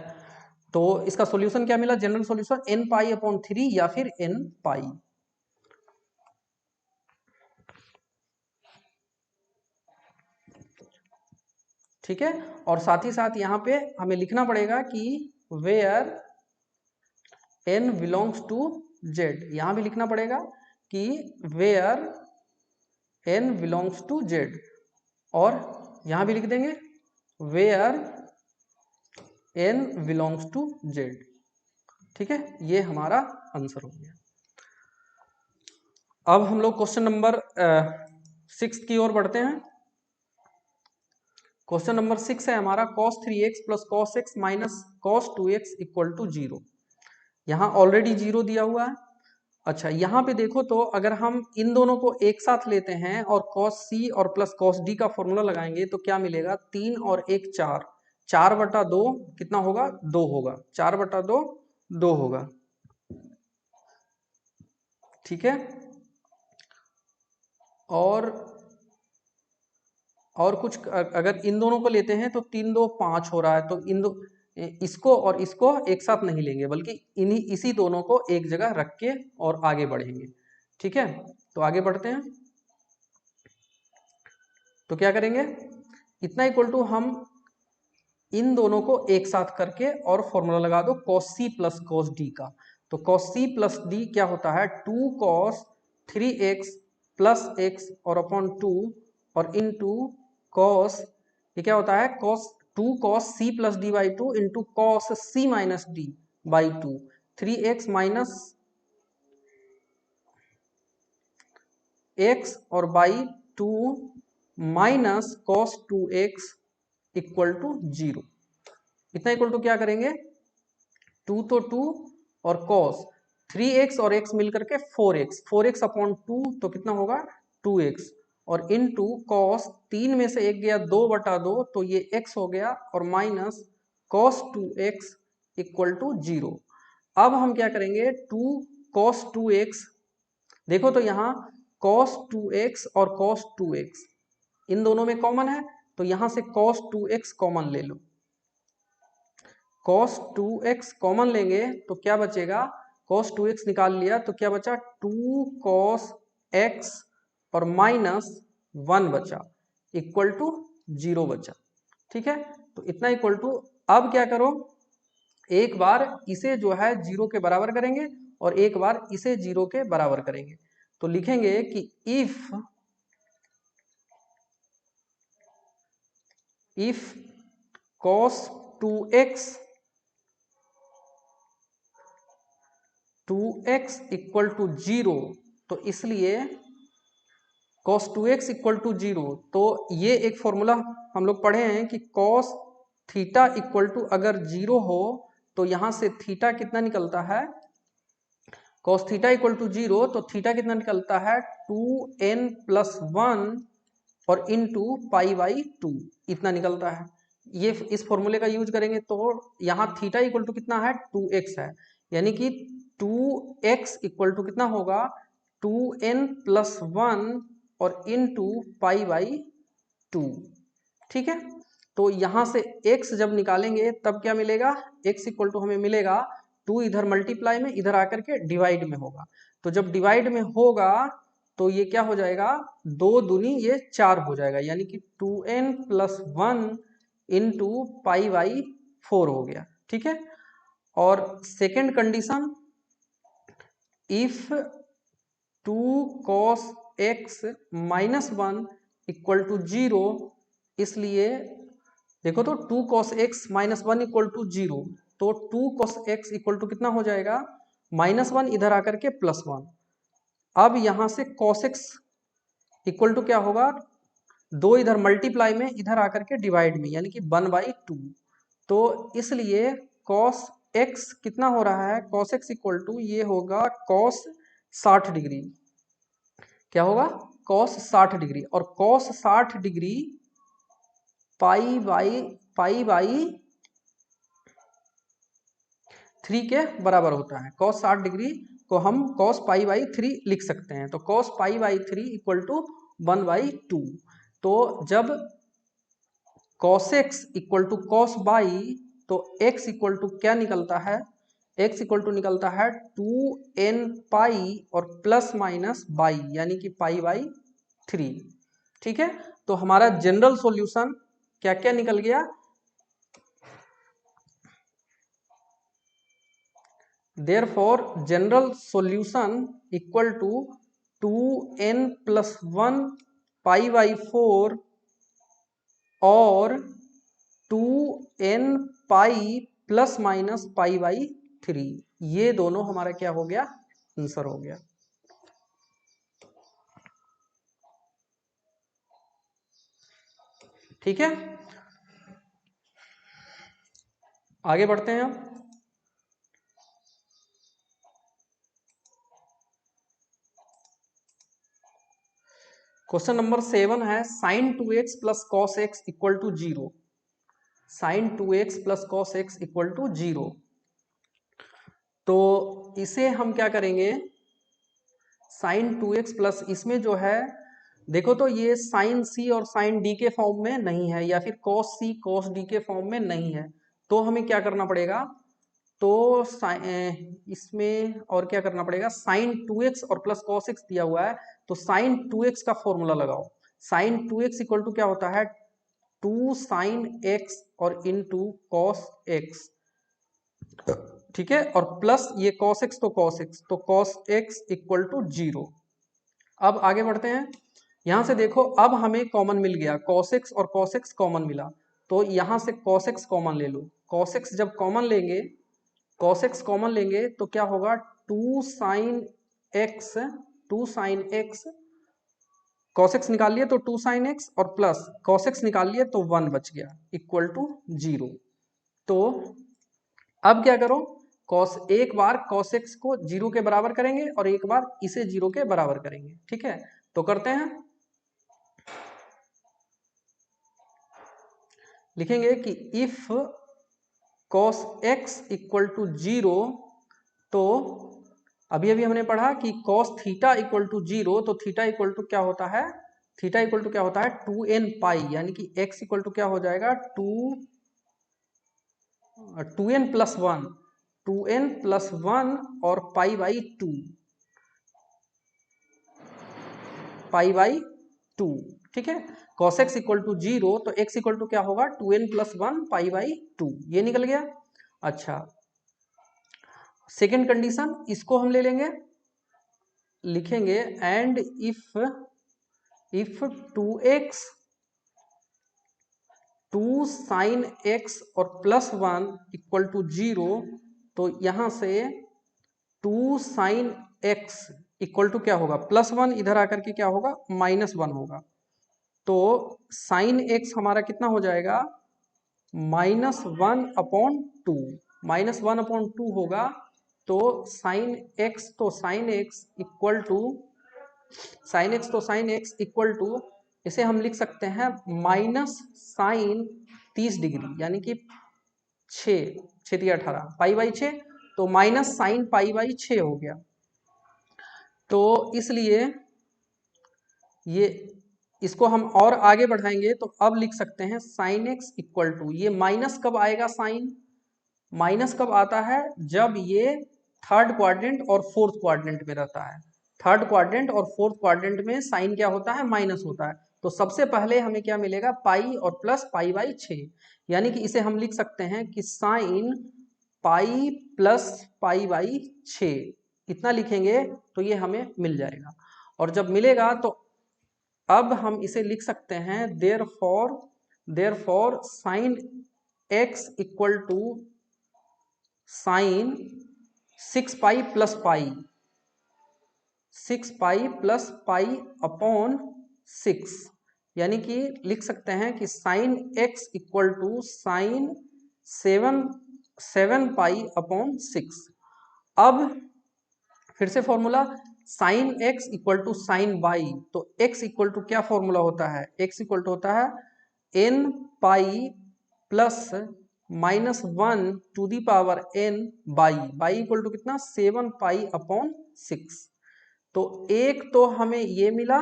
तो इसका सॉल्यूशन क्या मिला, general solution n pi upon 3 या फिर n पाई। ठीक है, और साथ ही साथ यहाँ पे हमें लिखना पड़ेगा कि where n belongs to z, यहाँ भी लिखना पड़ेगा कि where n belongs to z, और यहाँ भी लिख देंगे where n belongs to z। ठीक है, ये हमारा आंसर हो गया। अब हम लोग क्वेश्चन नंबर 6 की ओर बढ़ते हैं। क्वेश्चन नंबर 6 है हमारा cos 3x plus cos x minus cos 2x equal to 0। यहाँ ऑलरेडी 0 दिया हुआ है। अच्छा, यहाँ पे देखो तो अगर हम इन दोनों को एक साथ लेते हैं और cos c और प्लस cos d का फॉर्मूला लगाएंगे तो क्या मिलेगा, 3 और 1 4, 4/2 कितना होगा 2 होगा, 4/2 2 होगा। ठीक है, और कुछ अगर इन दोनों को लेते हैं तो 3 2 5 हो रहा है, तो इसको और इसको एक साथ नहीं लेंगे बल्कि इसी दोनों को एक जगह रख के और आगे बढ़ेंगे। ठीक है, तो आगे बढ़ते हैं। तो क्या करेंगे, इतना इक्वल टू हम इन दोनों को एक साथ करके और फॉर्मूला लगा दो cos c plus cos d का। तो cos c प्लस d क्या होता है 2 cos 3x प्लस x और अपॉन 2 और इनटू cos, ये क्या होता है cos 2 cos c plus d by 2 into cos c minus d by 2, 3x minus x और by 2 minus cos 2x equal to 0। इतना इक्वल टू क्या करेंगे 2 तो 2 और cos 3x और x मिलकर के 4x, 4x अपॉन 2 तो कितना होगा 2x और इनटू कॉस, 3 में से 1 गया 2/2, तो ये x हो गया, और minus cos 2x equal to 0। अब हम क्या करेंगे, 2 cos 2x, देखो तो यहाँ cos 2x और cos 2x इन दोनों में कॉमन है, तो यहाँ से cos 2x कॉमन ले लो। cos 2x कॉमन लेंगे तो क्या बचेगा, cos 2x निकाल लिया तो क्या बचा, 2 cos x और माइनस 1 बचा, इक्वल टू 0 बचा। ठीक है, तो इतना इक्वल टू, अब क्या करो, एक बार इसे जो है 0 के बराबर करेंगे और एक बार इसे 0 के बराबर करेंगे। तो लिखेंगे कि if cos 2x equal to 0, तो इसलिए cos 2x इक्वल टू 0, तो ये एक फॉर्मूला हम लोग पढ़े हैं कि cos थीटा इक्वल टू अगर 0 हो तो यहां से थीटा कितना निकलता है, cos थीटा इक्वल टू 0, तो थीटा कितना निकलता है 2n+1 और इनटू π/2 इतना निकलता है। ये इस फॉर्मूले का यूज करेंगे तो यहाँ थीटा इक्वल टू कितना है, 2x है, यानी कि 2x इक्वल टू कितना होगा, 2n+1 और इनटू π/2। ठीक है, तो यहाँ से x जब निकालेंगे तब क्या मिलेगा, x इक्वल टू हमें मिलेगा 2 इधर मल्टीप्लाई में, इधर आकर के डिवाइड में होगा, तो जब डिवाइड में होगा तो ये क्या हो जाएगा, 2 दूनी ये 4 हो जाएगा, यानी कि 2n+1 इंटू π/4 हो गया। ठीक है, और second condition, if 2 cos x -1 equal to 0, इसलिए देखो तो 2 cos x -1 इक्वल टू 0, तो 2 cos x इक्वल टू कितना हो जाएगा, -1 इधर आकर के +1। अब यहां से cos x इक्वल टू क्या होगा, 2 इधर मल्टीप्लाई में, इधर आकर के डिवाइड में, यानी कि 1/2। तो इसलिए cos x कितना हो रहा है, cos x इक्वल टू ये होगा cos 60 डिग्री, क्या होगा, cos 60 डिग्री, और cos 60 डिग्री π/3 के बराबर होता है। cos 60 डिग्री को हम cos π/3 लिख सकते हैं, तो cos π/3 इक्वल टू 1/2। तो जब cos x equal to cos y, तो x इक्वल टू क्या निकलता है, x इक्वल टू निकलता है 2n पाई और प्लस माइनस बाई, यानी कि π/3। ठीक है, तो हमारा जनरल सॉल्यूशन क्या क्या निकल गया, therefore general solution equal to 2n+1 π/4 और 2n पाई प्लस माइनस π/3, ये दोनों हमारा क्या हो गया, आंसर हो गया। ठीक है, आगे बढ़ते हैं। क्वेश्चन नंबर 7 है sin 2x plus cos x equal to 0, sin 2x plus cos x equal to 0। तो इसे हम क्या करेंगे, sin 2x प्लस, इसमें जो है देखो तो ये sin c और sin d के फॉर्म में नहीं है, या फिर cos c cos d के फॉर्म में नहीं है, तो हमें क्या करना पड़ेगा, तो इसमें और क्या करना पड़ेगा, sin 2x और प्लस cos x दिया हुआ है, तो sin 2x का फॉर्मूला लगाओ। sin 2x इक्वल टू क्या होता है, 2 sin x और इनटू cos x। ठीक है, और प्लस ये cos x, तो cos x, तो cos x इक्वल टू 0। अब आगे बढ़ते हैं, यहां से देखो अब हमें कॉमन मिल गया, cos x और cos x कॉमन मिला, तो यहां से cos x कॉमन ले लो। cos x जब कॉमन लेंगे, cos x कॉमन लेंगे तो क्या होगा, 2 sin x, 2 sin x, cos x निकाल लिए तो 2 sin x और प्लस cos x निकाल लिए तो 1 बच गया, इक्वल टू 0। तो अब क्या करो, एक बार cos x को 0 के बराबर करेंगे और एक बार इसे 0 के बराबर करेंगे। ठीक है, तो करते हैं, लिखेंगे कि if cos x equal to 0, तो अभी अभी हमने पढ़ा कि cos थीटा इक्वल टू 0, तो थीटा इक्वल टू क्या होता है, थीटा इक्वल टू क्या होता है 2n पाई, यानी कि x इक्वल टू क्या हो जाएगा 2n प्लस 1, 2n प्लस 1 और पाई बाई 2, पाई बाई 2, ठीक है। cos x इक्वल टू 0, तो x इक्वल टू क्या होगा 2n प्लस 1 पाई बाई 2, ये निकल गया। अच्छा, सेकेंड कंडीशन इसको हम ले लेंगे, लिखेंगे and if 2x 2 sine x और प्लस 1 इक्वल टू 0, तो यहां से 2 साइन x इक्वल टू क्या होगा प्लस 1, इधर आकर के क्या होगा माइनस 1 होगा, तो साइन x हमारा कितना हो जाएगा -1 अपॉन 2, -1/2 होगा, तो साइन x तो साइन x इक्वल टू इसे हम लिख सकते हैं माइनस साइन 30 डिग्री, यानी कि 6×6=18 पाई बाई 6, तो माइनस साइन पाई बाई 6 हो गया। तो इसलिए ये इसको हम और आगे बढ़ाएंगे तो अब लिख सकते हैं साइन एक्स इक्वल टू, ये माइनस कब आएगा, साइन माइनस कब आता है जब ये थर्ड क्वाड्रेंट और फोर्थ क्वाड्रेंट में रहता है। थर्ड क्वाड्रेंट और फोर्थ क्वाड्रेंट में साइन क्या होता है माइनस होता है, तो सबसे पहले हमें क्या मिलेगा पाई और प्लस पाई बाई 6, यानी कि इसे हम लिख सकते हैं कि sine pi plus pi by 6, इतना लिखेंगे तो ये हमें मिल जाएगा। और जब मिलेगा तो अब हम इसे लिख सकते हैं therefore sine x equal to sine 6 pi plus pi upon 6, यानी कि लिख सकते हैं कि sine x equal to sine 7 pi upon 6। अब फिर से formula sine x equal to sine y, तो x इक्वल टू क्या फॉर्मूला होता है, x इक्वल टू होता है n pi plus -1 to the power n by equal to कितना 7 पाई अपॉन 6। तो एक तो हमें ये मिला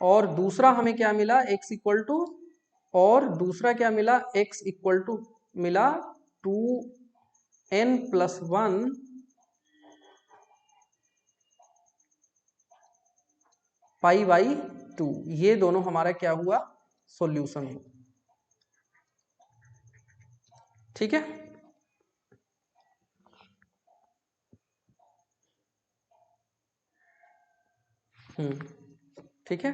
और दूसरा हमें क्या मिला x इक्वल टू, और दूसरा क्या मिला x इक्वल टू मिला 2n प्लस 1 पाई बाई 2, ये दोनों हमारा क्या हुआ सॉल्यूशन हुआ, ठीक है। ठीक है,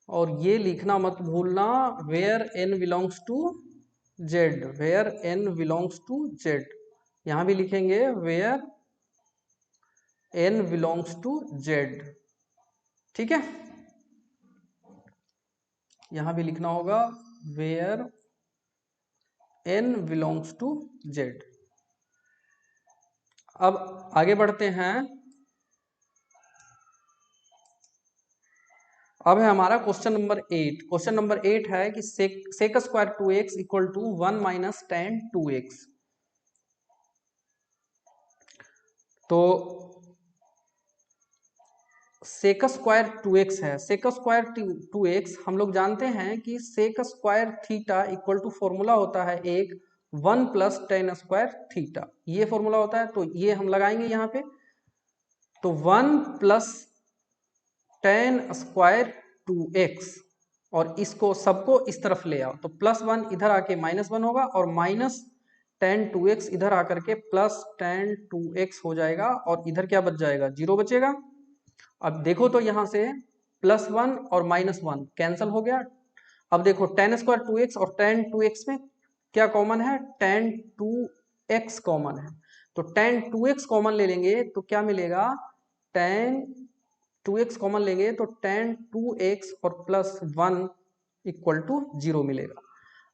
और ये लिखना मत भूलना where n belongs to z, where n belongs to z, यहां भी लिखेंगे where n belongs to z, ठीक है, यहां भी लिखना होगा where n belongs to z। अब आगे बढ़ते हैं, अब है हमारा क्वेश्चन नंबर 8। क्वेश्चन नंबर 8 है कि sec square 2x equal to 1 minus tan 2x। तो सेक स्क्वायर 2x है, सेक स्क्वायर 2x हम लोग जानते हैं कि sec square theta equal to formula होता है एक 1 प्लस टेन स्क्वायर थीटा, ये फॉर्मूला होता है, तो ये हम लगाएंगे यहाँ पे, तो 1 प्लस टेन स्क्वायर 2x, और इसको सबको इस तरफ ले आओ, तो +1 इधर आके -1 होगा और माइनस tan 2x इधर आकर के प्लस tan 2x हो जाएगा, और इधर क्या बच जाएगा 0 बचेगा। अब देखो तो यहां से +1 और -1 कैंसिल हो गया। अब देखो tan स्क्वायर 2x और tan 2x में क्या कॉमन है, tan 2x कॉमन है, तो tan 2x कॉमन ले लेंगे तो क्या मिलेगा, tan 2x कॉमन लेंगे तो tan 2x और +1 इक्वल टू 0 मिलेगा।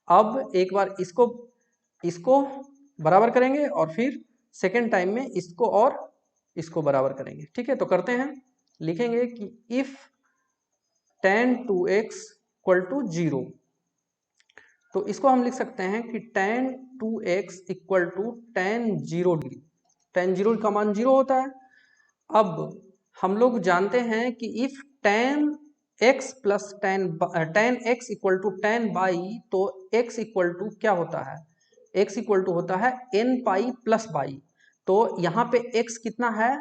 अब एक बार इसको बराबर करेंगे और फिर सेकेंड टाइम में इसको और इसको बराबर करेंगे, ठीक है। तो करते हैं, लिखेंगे कि if tan 2x equal to 0, तो इसको हम लिख सकते हैं कि tan 2x equal to tan 0 degree. tan 0 का मान 0 होता है। अब हम लोग जानते हैं कि if tan x plus tan x equal to tan y, तो x इक्वल टू क्या होता है, x इक्वल टू होता है n पाई प्लस y। तो यहाँ पे x कितना है,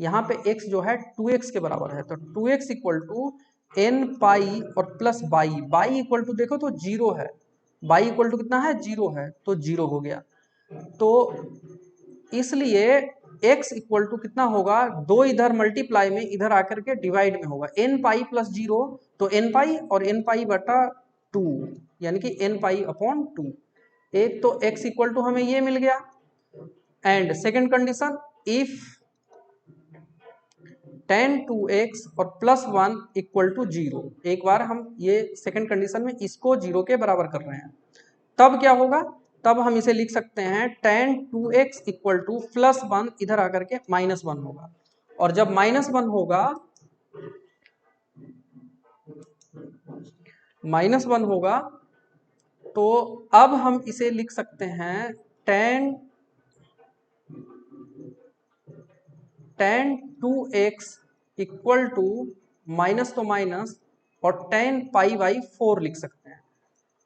यहाँ पे x जो है 2x के बराबर है, तो 2x equal to n pi और प्लस y इक्वल टू देखो तो 0 है, y इक्वल टू कितना है 0 है, तो 0 हो गया। तो इसलिए x इक्वल टू कितना होगा, दो इधर मल्टीप्लाई में इधर आकर के डिवाइड में होगा, n पाई प्लस 0, तो n पाई और n पाई बटा 2, यानी कि n पाई अपॉन 2। एक तो x इक्वल टू हमें ये मिल गया, and second condition if tan 2x और प्लस 1 इक्वल टू 0, एक बार हम ये सेकेंड कंडीशन में इसको 0 के बराबर कर रहे हैं, तब क्या होगा, तब हम इसे लिख सकते हैं tan 2x equal two plus 1 इधर आकर के माइनस 1 होगा, और जब माइनस 1 होगा, तो अब हम इसे लिख सकते हैं tan 2x equal to minus तो माइनस और tan पाई बाई 4 लिख सकते हैं।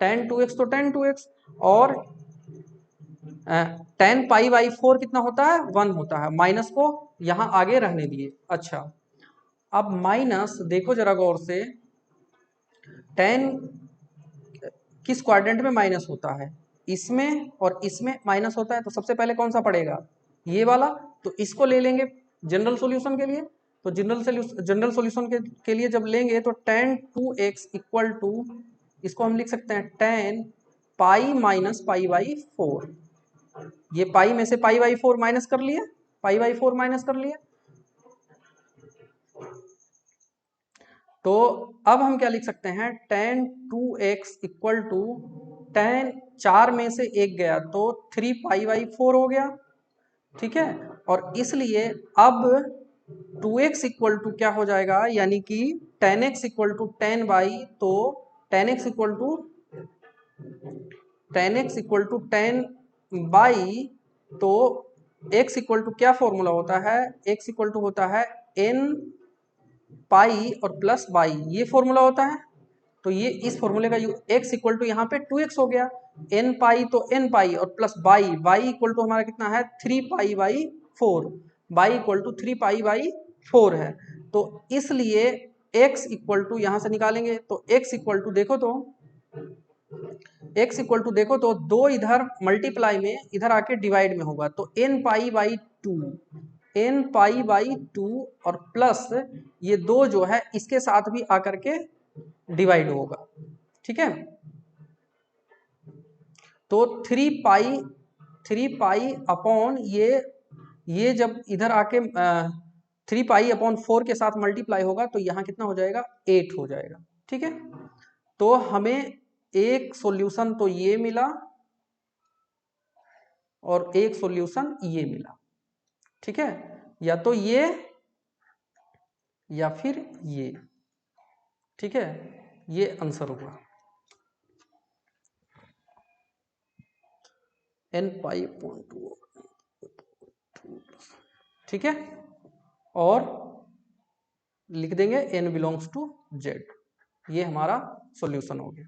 tan 2x तो tan 2x और tan पाई बाई 4 कितना होता है 1 होता है, माइनस को यहां आगे रहने दिए। अच्छा, अब माइनस देखो जरा गौर से, tan किस क्वाड्रेंट में माइनस होता है, इसमें और इसमें माइनस होता है, तो सबसे पहले कौन सा पड़ेगा, ये वाला, तो इसको ले लेंगे जनरल सॉल्यूशन के लिए। तो जनरल सॉल्यूशन के लिए जब लेंगे तो tan 2x इक्वल टू, इसको हम लिख सकते हैं tan pi minus pi by 4, ये पाई में से पाई बाई 4 माइनस कर लिया, पाई बाई 4 माइनस कर लिया। तो अब हम क्या लिख सकते हैं, tan 2x equal to tan 4 में से एक गया तो 3 पाई बाई 4 हो गया, ठीक है। और इसलिए अब 2x इक्वल टू क्या हो जाएगा, यानी कि tan x equal to tan y, तो tan x equal to tan y, तो x इक्वल टू क्या फॉर्मूला होता है, x इक्वल टू होता है n पाई और प्लस y, ये फॉर्मूला होता है। तो ये इस फॉर्मूले का x इक्वल टू यहाँ पे 2x हो गया, n पाई तो n पाई और प्लस y इक्वल टू हमारा कितना है 3 पाई by 4, y equal to 3 pi by 4 है। तो इसलिए x इक्वल टू यहाँ से निकालेंगे, तो x इक्वल टू देखो तो दो इधर मल्टीप्लाई में इधर आके डिवाइड में होगा, तो n पाई बाई 2 और प्लस ये दो जो है इसके साथ भी आकर के डिवाइड होगा, ठीक है। तो 3 पाई अपॉन ये जब इधर आके 3 पाई अपॉन 4 के साथ मल्टीप्लाई होगा, तो यहाँ कितना हो जाएगा 8 हो जाएगा, ठीक है। तो हमें एक सॉल्यूशन तो ये मिला और एक सॉल्यूशन ये मिला, ठीक है, या तो ये या फिर ये, ठीक है, ये आंसर होगा n पाई अपॉन 2, ठीक है, और लिख देंगे n बिलोंग्स टू z, ये हमारा सॉल्यूशन हो गया।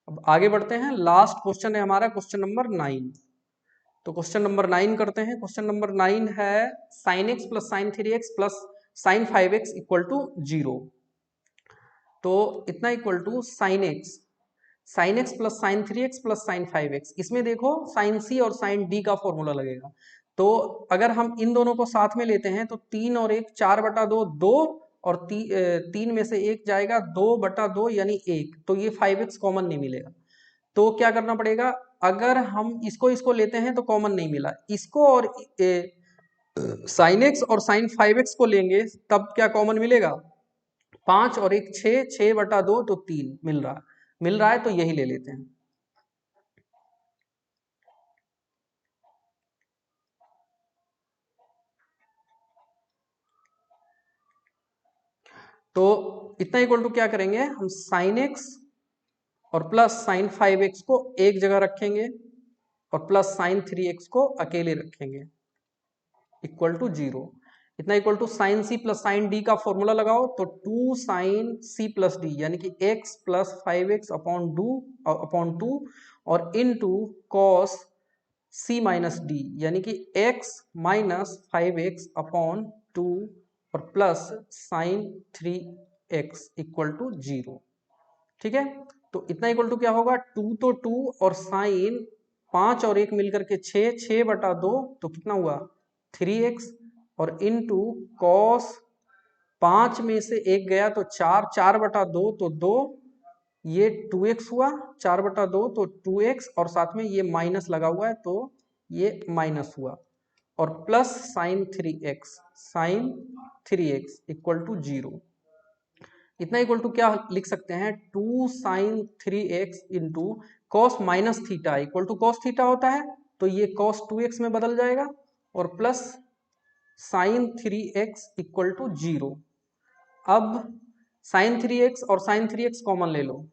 अब आगे बढ़ते हैं, लास्ट क्वेश्चन है हमारा क्वेश्चन नंबर 9। तो क्वेश्चन नंबर 9 करते हैं। क्वेश्चन नंबर 9 है sin x plus sin 3x plus sin 5x equal to 0। तो इतना equal to sin x plus sin 3x plus sin 5x, इसमें देखो sin c और sin d का फॉर्मूला लगेगा। तो अगर हम इन दोनों को साथ में लेते हैं तो 3 और 1 4 बटा 2 2, और 3 में से 1 जाएगा 2 बटा 2 यानी 1, तो ये 5x कॉमन नहीं मिलेगा। तो क्या करना पड़ेगा, अगर हम इसको लेते हैं तो कॉमन नहीं मिला, इसको और sin x और sin 5x को लेंगे तब क्या कॉमन मिलेगा, 5 और 1 6, 6 बटा 2 तो 3 मिल रहा है, तो यही ले लेते हैं। तो इतना इक्वल टू क्या करेंगे हम, sin x और प्लस साइन 5x को एक जगह रखेंगे और प्लस साइन 3x को अकेले रखेंगे इक्वल टू 0। इतना equal to sine C plus sine D का फॉर्मूला लगाओ तो 2 साइन सी प्लस डी यानी कि x प्लस 5x अपॉन 2 और इनटू कॉस सी माइनस डी यानी कि x माइनस 5x अपॉन 2 और plus sign 3x equal to 0। ठीक है, तो इतना इक्वल टू क्या होगा, 2 तो 2 और साइन 5 और 1 मिलकर के 6, 6/2 तो कितना हुआ 3x और इनटू कॉस 5 में से 1 गया तो 4, 4/2 तो 2, ये 2x हुआ 4/2 तो 2x और साथ में ये माइनस लगा हुआ है तो ये माइनस हुआ और plus sign 3x equal to 0। इतना इक्वल टू क्या लिख सकते हैं 2 sine 3x into cos minus theta equal to cos theta होता है तो ये कॉस 2x में बदल जाएगा और plus sign 3x equal to 0। अब साइन 3x और साइन 3x कॉमन ले लो,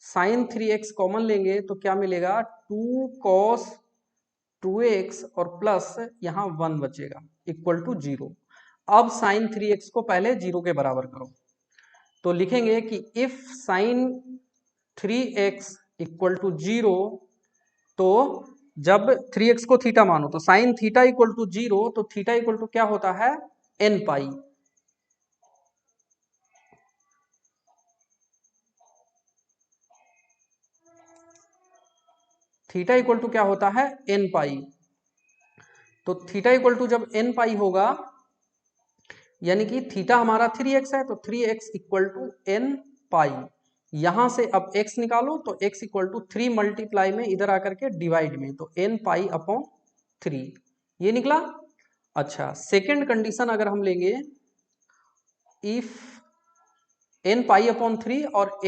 साइन 3x कॉमन लेंगे तो क्या मिलेगा 2 कॉस 2x और प्लस यहाँ 1 बचेगा इक्वल टू 0। अब साइन 3x को पहले 0 के बराबर करो तो लिखेंगे कि if sign 3x equal to 0 तो जब 3x को थीटा मानो तो साइन थीटा इक्वल टू 0 तो थीटा इक्वल टू क्या होता है n pi. Theta equal to क्या होता है n पाई। तो थीटा इक्वल टू जब n पाई होगा यानी कि थीटा हमारा 3x है तो 3x इक्वल टू n पाई। यहां से अब x निकालो तो x इक्वल टू 3 मल्टीप्लाई में इधर आकर के डिवाइड में तो n पाई अपॉन 3 ये निकला। अच्छा, सेकेंड कंडीशन अगर हम लेंगे इफ n पाई अपॉन 3 और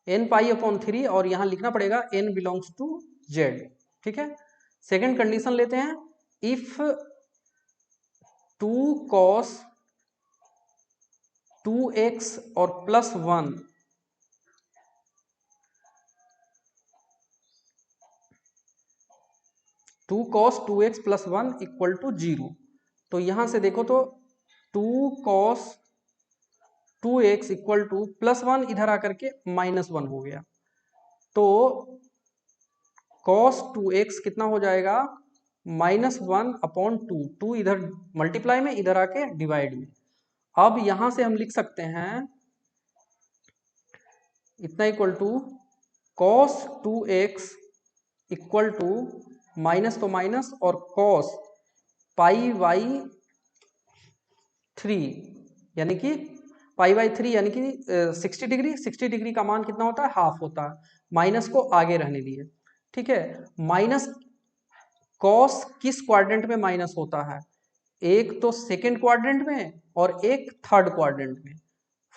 n पाई अपॉन 3 और यहां लिखना पड़ेगा n बिलोंग्स टू z। ठीक है, सेकेंड कंडीशन लेते हैं इफ 2 cos 2x और plus 1 2 cos 2x plus 1 equal to 0। तो यहां से देखो तो 2 cos 2x equal two plus 1 इधर आकर के -1 हो गया तो cos 2x कितना हो जाएगा -1 अपॉन 2, 2 इधर मल्टीप्लाई में इधर आके डिवाइड में। अब यहां से हम लिख सकते हैं इतना equal to cos 2x equal to minus तो माइनस और cos पाई बाई 3 यानी कि पाई बाई 3 यानी कि 60 डिग्री। 60 डिग्री का मान कितना होता है हाफ होता है, माइनस को आगे रहने दिए। ठीक है, माइनस कॉस किस क्वाड्रेंट में माइनस होता है, एक तो सेकेंड क्वाड्रेंट में और एक थर्ड क्वाड्रेंट में।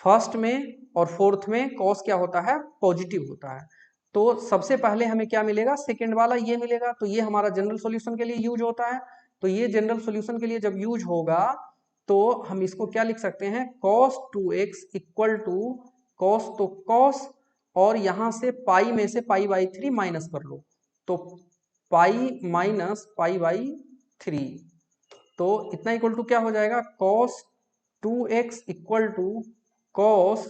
फर्स्ट में और फोर्थ में कॉस क्या होता है पॉजिटिव होता है। तो सबसे पहले हमें क्या मिलेगा सेकेंड वाला ये मिलेगा तो ये हमारा जनरल सॉल्यूशन के लिए यूज होता है। तो ये जनरल सॉल्यूशन के लिए जब यूज होगा तो हम इसको क्या लिख सकते हैं cos 2x equal to cos तो cos और यहां से पाई में से पाई बाई 3 माइनस कर लो तो पाई माइनस पाई बाई 3 तो इतना इक्वल टू क्या हो जाएगा cos 2x equal to cos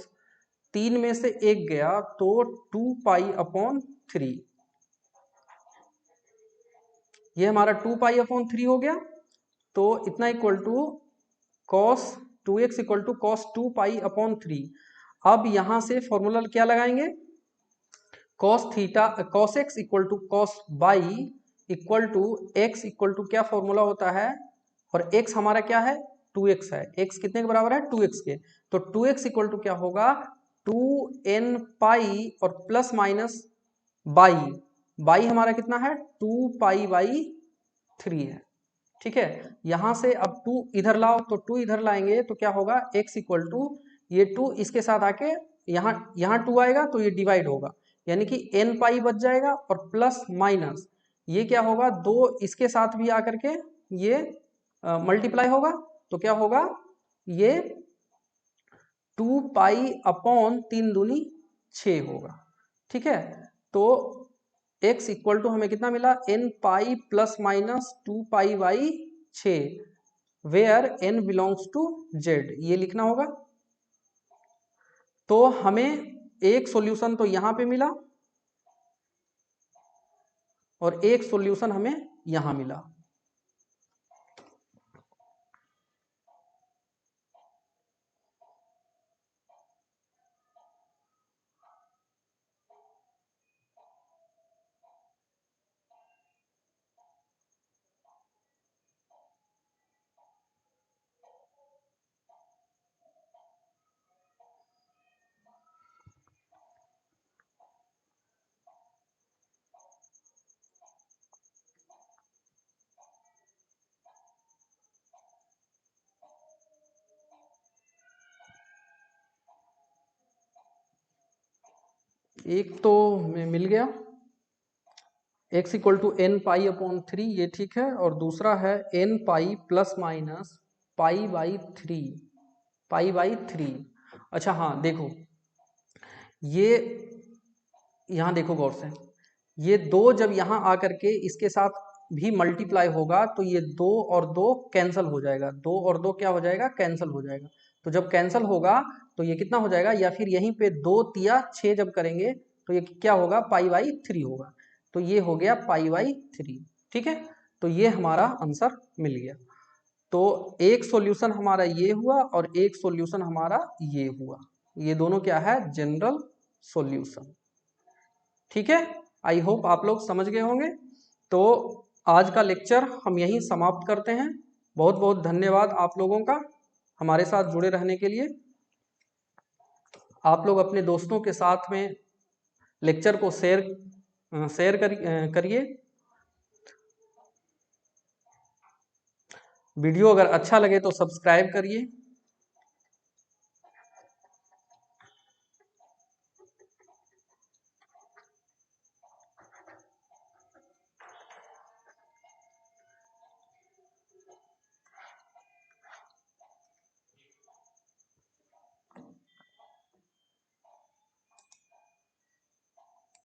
3 में से 1 गया तो 2 पाई अपॉन 3, ये हमारा 2 पाई अपॉन 3 हो गया। तो इतना equal to cos 2x equal to cos 2 pi upon 3। अब यहां से फॉर्मूला क्या लगाएंगे cos theta cos x equal to cos by equal to x equal to क्या फॉर्मूला होता है और x हमारा क्या है 2x है, x कितने के बराबर है 2x के। तो 2x इक्वल टू क्या होगा 2n पाई और प्लस माइनस बाई, बाई हमारा कितना है 2 पाई बाई 3 है। ठीक है, यहां से अब 2 इधर लाओ तो 2 इधर लाएंगे तो क्या होगा x इक्वल टू ये 2 इसके साथ आके यहाँ 2 आएगा तो ये डिवाइड होगा यानी कि n पाई बच जाएगा और प्लस माइनस ये क्या होगा 2 इसके साथ भी आकर के ये मल्टीप्लाई होगा तो क्या होगा ये 2 पाई अपॉन 3 दूनी 6 होगा। ठीक है, तो x इक्वल टू हमें कितना मिला, n pi plus minus 2 pi by 6, where n belongs to z, ये लिखना होगा। तो हमें एक सॉल्यूशन तो यहां पे मिला और एक सॉल्यूशन हमें यहां मिला। एक तो मिल गया, x equal to n pi upon 3, ये ठीक है, और दूसरा है n pi plus minus pi by 3, pi by 3। अच्छा हाँ देखो, ये यहाँ देखो गौर से, ये 2 जब यहाँ आकर के इसके साथ भी मल्टीप्लाई होगा तो ये 2 और 2 कैंसल हो जाएगा, 2 और 2 क्या हो जाएगा, कैंसल हो जाएगा। तो जब कैंसल होगा तो ये कितना हो जाएगा, या फिर यहीं पे 2 तिया 6 जब करेंगे तो ये क्या होगा, पाई बाई 3 होगा। तो ये हो गया पाई बाई 3। ठीक है, तो ये हमारा आंसर मिल गया। तो एक सॉल्यूशन हमारा ये हुआ और एक सॉल्यूशन हमारा ये हुआ, ये दोनों क्या है, जनरल सॉल्यूशन। ठीक है, आई होप आप लोग समझ गए होंगे। तो आज का लेक्चर हम यहीं समाप्त करते हैं। बहुत बहुत धन्यवाद आप लोगों का हमारे साथ जुड़े रहने के लिए। आप लोग अपने दोस्तों के साथ में लेक्चर को शेयर करिए। वीडियो अगर अच्छा लगे तो सब्सक्राइब करिए।